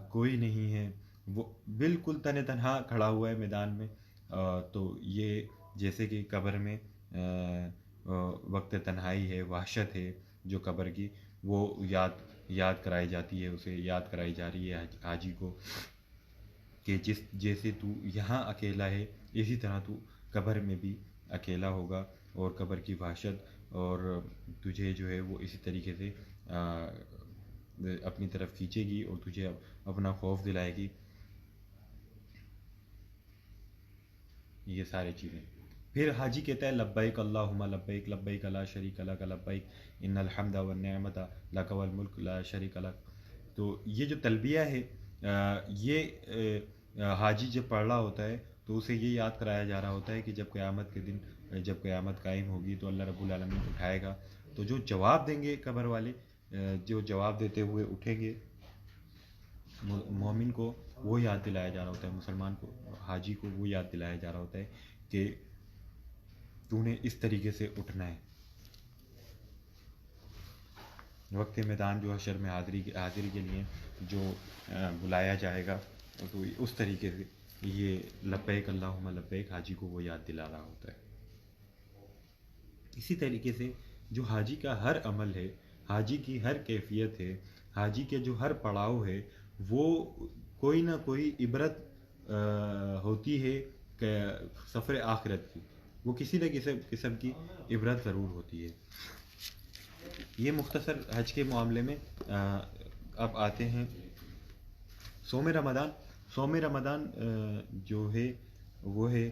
کوئی نہیں ہے، وہ بالکل تنہا کھڑا ہوا ہے میدان میں. تو یہ جیسے کہ قبر میں وقت تنہائی ہے، وحشت ہے جو قبر کی، وہ یاد کرائی جاتی ہے، اسے یاد کرائی جا رہی ہے حاجی کو کہ جیسے تو یہاں اکیلا ہے، اسی طرح تو قبر میں بھی اکیلا ہوگا، اور قبر کی وحشت اور تجھے جو ہے وہ اسی طریقے سے اپنی طرف کھینچے گی اور تجھے اپنا خوف دلائے گی. یہ ساری چیزیں. پھر حاجی کہتا ہے لبیک اللہم لبیک لبیک لا شریک لک لبیک ان الحمد والنعمت لک والملک لا شریک لک. تو یہ جو تلبیہ ہے، یہ حاجی جب پڑھ رہا ہوتا ہے تو اسے یہ یاد کرایا جا رہا ہوتا ہے کہ جب قیامت کے دن، جب قیامت قائم ہوگی تو اللہ رب العالمین اٹھائے گا. تو جو جواب دیں گے قبر والے، جو جواب دیتے ہوئے اٹھیں گے، مومن کو وہ یاد دلایا جا رہا ہوتا ہے، مسلمان کو، حاجی کو وہ یاد دلایا جا رہا ہوتا ہے کہ تو نے اس طریقے سے اٹھنا ہے. وقت میدان جو حشر میں حاضری کے لیے جو بلایا جائے گا، تو اس طریقے سے یہ لبیک اللہم لبیک حاجی کو وہ یاد دلا رہا ہوتا ہے. اسی طریقے سے جو حاجی کا ہر عمل ہے، حاجی کی ہر کیفیت ہے، حاجی کے جو ہر پڑاؤ ہے، وہ کوئی نہ کوئی عبرت ہوتی ہے کہ سفر آخرت کی، وہ کسی نہ کسی قسم کی عبرت ضرور ہوتی ہے. یہ مختصر حج کے معاملے میں. اب آتے ہیں صوم رمضان. صوم رمضان جو ہے وہ ہے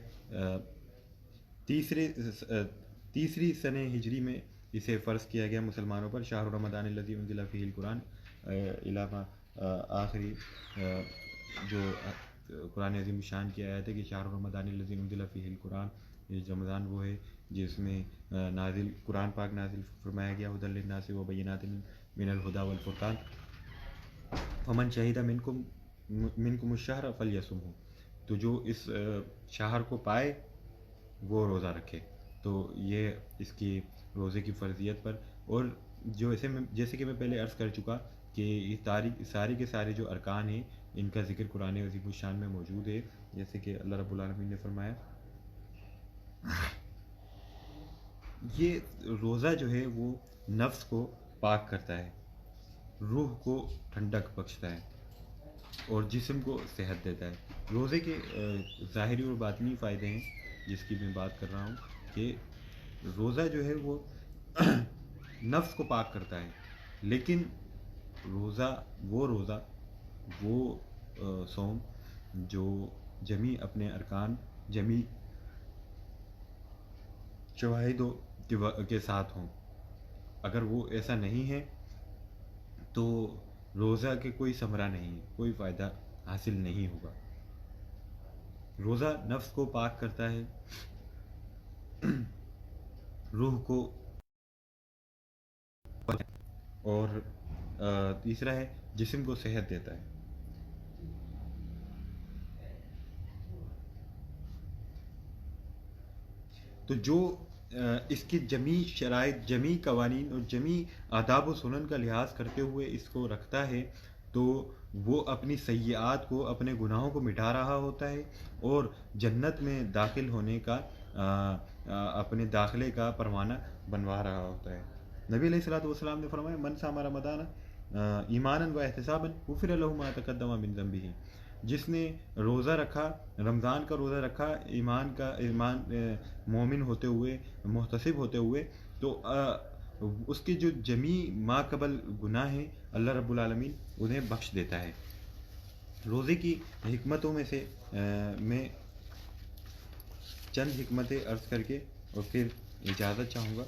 تیسری سنہ ہجری میں اسے فرض کیا گیا مسلمانوں پر. شہر رمضان الذی انزل فیہ القرآن علاوہ آخری جو قرآن عظیم شان کی آیت ہے کہ شہر رمضان الذی انزل فیہ القرآن، یہ رمضان وہ ہے جس میں قرآن پاک نازل فرمایا گیا، ھدی للناس وبینات من الھدی والفرقان، فمن شہد منکم الشہر فلیصمہ. تو جو اس شہر کو پائے وہ روزہ رکھے. تو یہ اس کی روزے کی فرضیت پر، اور جو جیسے کہ میں پہلے عرض کر چکا کہ یہ سارے کے سارے جو ارکان ہیں ان کا ذکر قرآن عظیم الشان میں موجود ہے. جیسے کہ اللہ رب العالمین نے فرمایا، یہ روزہ جو ہے وہ نفس کو پاک کرتا ہے، روح کو ٹھنڈک بخشتا ہے اور جسم کو صحت دیتا ہے. روزے کے ظاہری اور باطنی فائدے ہیں جس کی میں بات کر رہا ہوں کہ روزہ جو ہے وہ نفس کو پاک کرتا ہے، لیکن روزہ وہ صوم جو جمیع اپنے ارکان، جمیع شواہد کے ساتھ ہوں. اگر وہ ایسا نہیں ہے تو روزہ کے کوئی ثمرہ نہیں، کوئی فائدہ حاصل نہیں ہوگا. روزہ نفس کو پاک کرتا ہے، روح کو، اور تیسرا ہے جسم کو صحت دیتا ہے. تو جو اس کی جمیع شرائط، جمیع قوانین اور جمیع آداب و سنن کا لحاظ کرتے ہوئے اس کو رکھتا ہے، تو وہ اپنی سیئات کو، اپنے گناہوں کو مٹا رہا ہوتا ہے اور جنت میں داخل ہونے کا، اپنے داخلے کا پروانہ بنوا رہا ہوتا ہے. نبی علیہ الصلوۃ والسلام نے فرمایا من صام رمضان ایمانا و احتسابا غفر له ما تقدم من ذنبه. جس نے روزہ رکھا، رمضان کا روزہ رکھا ایمان مومن ہوتے ہوئے، محتسب ہوتے ہوئے، تو اس کے جو جمیع ما قبل گناہ ہیں اللہ رب العالمین انہیں بخش دیتا ہے. روزے کی حکمتوں میں سے میں چند حکمتیں عرض کر کے اور پھر اجازت چاہوں گا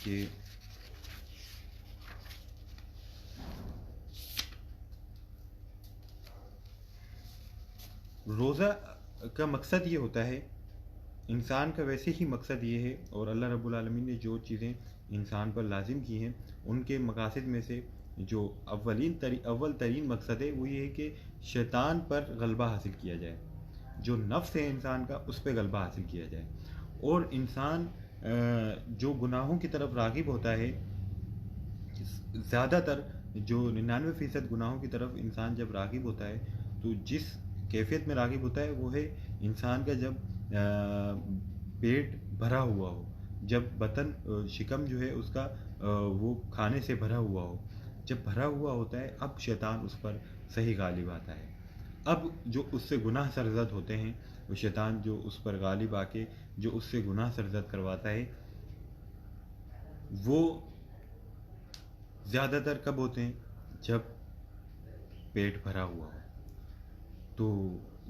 کہ روزہ کا مقصد یہ ہوتا ہے، انسان کا ویسے ہی مقصد یہ ہے، اور اللہ رب العالمین نے جو چیزیں انسان پر لازم کی ہیں ان کے مقاصد میں سے جو اول ترین مقصد ہے وہ یہ ہے کہ شیطان پر غلبہ حاصل کیا جائے. جو نفس ہے انسان کا اس پہ غلبہ حاصل کیا جائے، اور انسان جو گناہوں کی طرف راغب ہوتا ہے، زیادہ تر جو 99% گناہوں کی طرف انسان جب راغب ہوتا ہے تو جس کیفیت میں راغب ہوتا ہے وہ ہے انسان کا جب پیٹ بھرا ہوا ہو، جب بطن شکم جو ہے اس کا وہ کھانے سے بھرا ہوا ہو، جب بھرا ہوا ہوتا ہے اب شیطان اس پر صحیح غالب آتا ہے۔ اب جو اس سے گناہ سرزد ہوتے ہیں، وہ شیطان جو اس پر غالب آ کے جو اس سے گناہ سرزد کرواتا ہے، وہ زیادہ تر کب ہوتے ہیں؟ جب پیٹ بھرا ہوا ہو۔ تو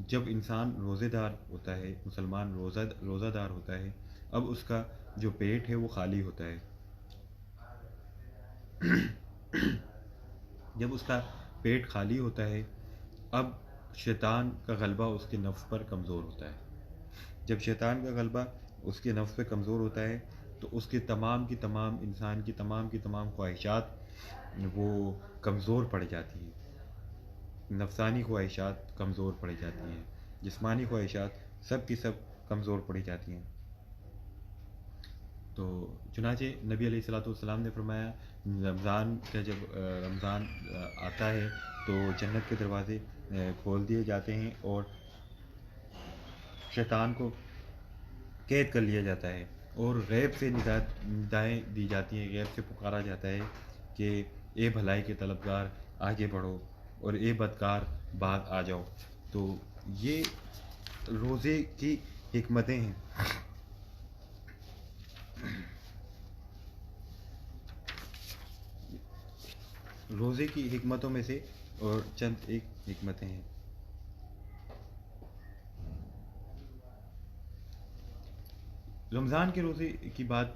جب انسان روزے دار ہوتا ہے، مسلمان روزہ دار ہوتا ہے، اب اس کا جو پیٹ ہے وہ خالی ہوتا ہے، جب اس کا پیٹ خالی ہوتا ہے اب شیطان کا غلبہ اس کے نفس پر کمزور ہوتا ہے۔ جب شیطان کا غلبہ اس کے نفس پہ کمزور ہوتا ہے تو اس کے تمام کی تمام انسان کی تمام خواہشات وہ کمزور پڑ جاتی ہیں، نفسانی خواہشات کمزور پڑ جاتی ہیں، جسمانی خواہشات سب کی سب کمزور پڑی جاتی ہیں۔ تو چنانچہ نبی علیہ الصلوۃ والسلام نے فرمایا رمضان کا جب رمضان آتا ہے تو جنت کے دروازے کھول دیے جاتے ہیں اور شیطان کو قید کر لیا جاتا ہے، اور غیب سے ندائیں دی جاتی ہیں، غیب سے پکارا جاتا ہے کہ اے بھلائی کے طلبگار آگے بڑھو اور اے بدکار بعد آ جاؤ۔ تو یہ روزے کی حکمتیں ہیں۔ روزے کی حکمتوں میں سے اور چند ایک حکمتیں ہیں۔ رمضان کے روزے کی بات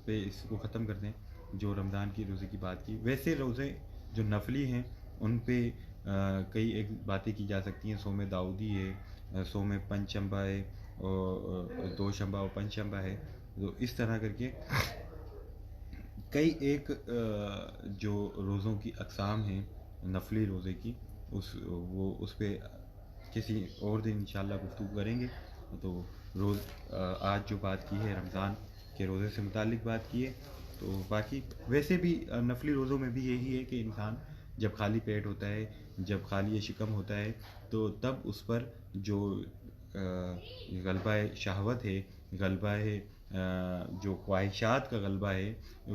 پہ اس کو ختم کرتے ہیں، جو رمضان کی روزے کی بات کی۔ ویسے روزے جو نفلی ہیں ان پہ کئی ایک باتیں کی جا سکتی ہیں۔ صوم داؤدی ہے، صوم پنچشنبہ ہے، اور دو شنبہ اور پنچشنبہ ہے، تو اس طرح کر کے کئی ایک جو روزوں کی اقسام ہیں نفلی روزے کی، اس پہ کسی اور دن انشاءاللہ گفتگو کریں گے۔ تو آج جو بات کی ہے رمضان کے روزے سے متعلق بات کی ہے، تو باقی ویسے بھی نفلی روزوں میں بھی یہی ہے کہ انسان جب خالی پیٹ ہوتا ہے، جب خالی شکم ہوتا ہے، تو تب اس پر جو غلبہ شہوت ہے، غلبہ جو خواہشات کا غلبہ ہے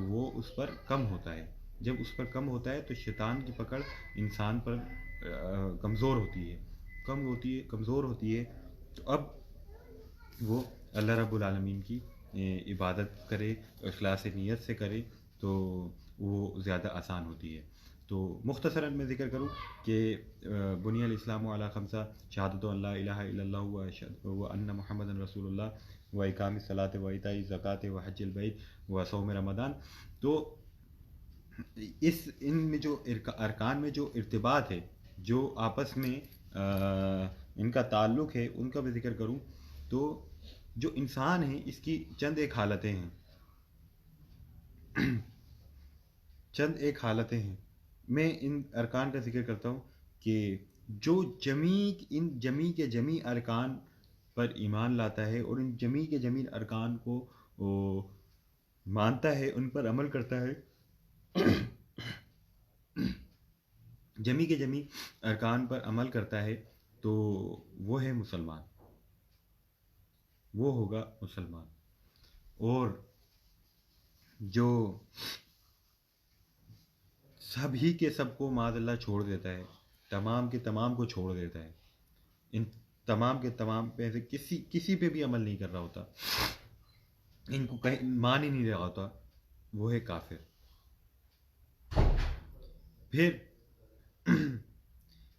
وہ اس پر کم ہوتا ہے۔ جب اس پر کم ہوتا ہے تو شیطان کی پکڑ انسان پر کمزور ہوتی ہے، تو اب وہ اللہ رب العالمین کی عبادت کرے، اخلاص نیت سے کرے تو وہ زیادہ آسان ہوتی ہے۔ تو مختصراً میں ذکر کروں کہ بنی الاسلام علی خمسہ، شہادت ان لا الہ الا اللہ و ان محمد رسول اللہ، و اقام الصلاۃ و ایتاء الزکوٰۃ و حج البیت و صوم رمضان۔ تو ان میں جو ارکان میں جو ارتباط ہے، جو آپس میں ان کا تعلق ہے، ان کا میں ذکر کروں تو جو انسان ہے اس کی چند ایک حالتیں ہیں۔ میں ان ارکان کا ذکر کرتا ہوں کہ جو ان جمی کے جمی ارکان پر ایمان لاتا ہے اور ان جمی کے جمی ارکان کو مانتا ہے، ان پر عمل کرتا ہے، جمی کے جمی ارکان پر عمل کرتا ہے، تو وہ ہے مسلمان، وہ ہوگا مسلمان۔ اور جو سب ہی کے سب کو معاذ اللہ چھوڑ دیتا ہے، تمام کے تمام کو چھوڑ دیتا ہے، ان تمام کے تمام پہ سے کسی پہ بھی عمل نہیں کر رہا ہوتا، ان کو کہیں مان ہی نہیں رہا ہوتا، وہ ہے کافر۔ پھر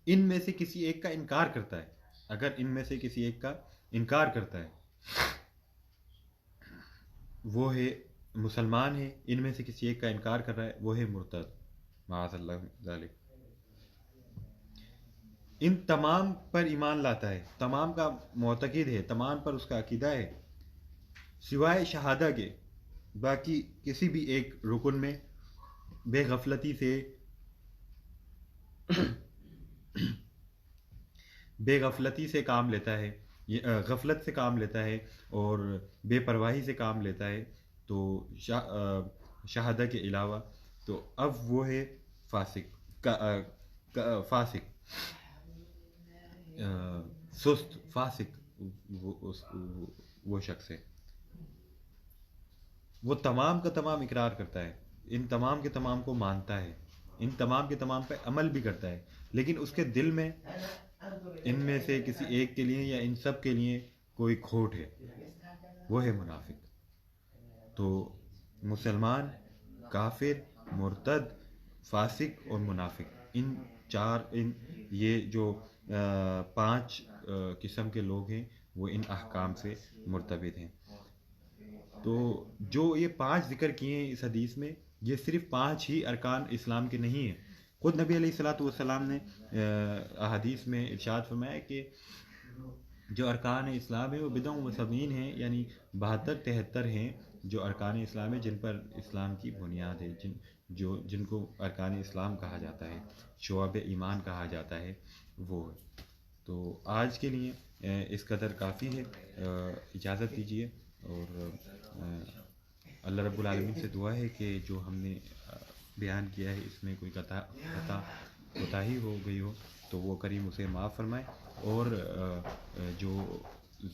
ان میں سے کسی ایک کا انکار کرتا ہے، اگر ان میں سے کسی ایک کا انکار کرتا ہے وہ ہے مسلمان ہے، ان میں سے کسی ایک کا انکار کر رہا ہے وہ ہے مرتد، معاذ اللہ ذالک۔ ان تمام پر ایمان لاتا ہے، تمام کا معتقد ہے، تمام پر اس کا عقیدہ ہے، سوائے شہادہ کے باقی کسی بھی ایک رکن میں بے غفلتی سے بے غفلتی سے کام لیتا ہے، غفلت سے کام لیتا ہے اور بے پرواہی سے کام لیتا ہے، تو شہادہ کے علاوہ، تو اب وہ ہے فاسق، فاسق، سست فاسق، وہ شخص ہے. وہ تمام کا تمام اقرار کرتا ہے، ان تمام کے تمام کو مانتا ہے، ان تمام کے تمام پہ عمل بھی کرتا ہے، لیکن اس کے دل میں ان میں سے کسی ایک کے لیے یا ان سب کے لیے کوئی کھوٹ ہے، وہ ہے منافق. تو مسلمان، کافر، مرتد، فاسق اور منافق، ان چار، یہ جو 5 قسم کے لوگ ہیں وہ ان احکام سے مرتبط ہیں. تو جو یہ 5 ذکر کیے ہیں اس حدیث میں، یہ صرف 5 ہی ارکان اسلام کے نہیں ہیں. خود نبی علیہ الصلاۃ والسلام نے احادیث میں ارشاد فرمایا کہ جو ارکان اسلام ہے وہ بدع و سبعین ہیں، یعنی 72-73 ہیں جو ارکان اسلام ہے جن پر اسلام کی بنیاد ہے، جن کو ارکان اسلام کہا جاتا ہے، شعب ایمان کہا جاتا ہے، وہ. تو آج کے لیے اس قدر کافی ہے. اجازت دیجیے، اور اللہ رب العالمین سے دعا ہے کہ جو ہم نے بیان کیا ہے اس میں کوئی کوتاہی ہو گئی ہو تو وہ کریم اسے معاف فرمائے، اور جو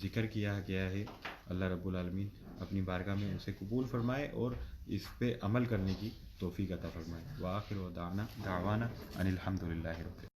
ذکر کیا گیا ہے اللہ رب العالمین اپنی بارگاہ میں اسے قبول فرمائے اور اس پہ عمل کرنے کی توفیق عطا فرمائے. وآخر دعوانا ان الحمد للہ رب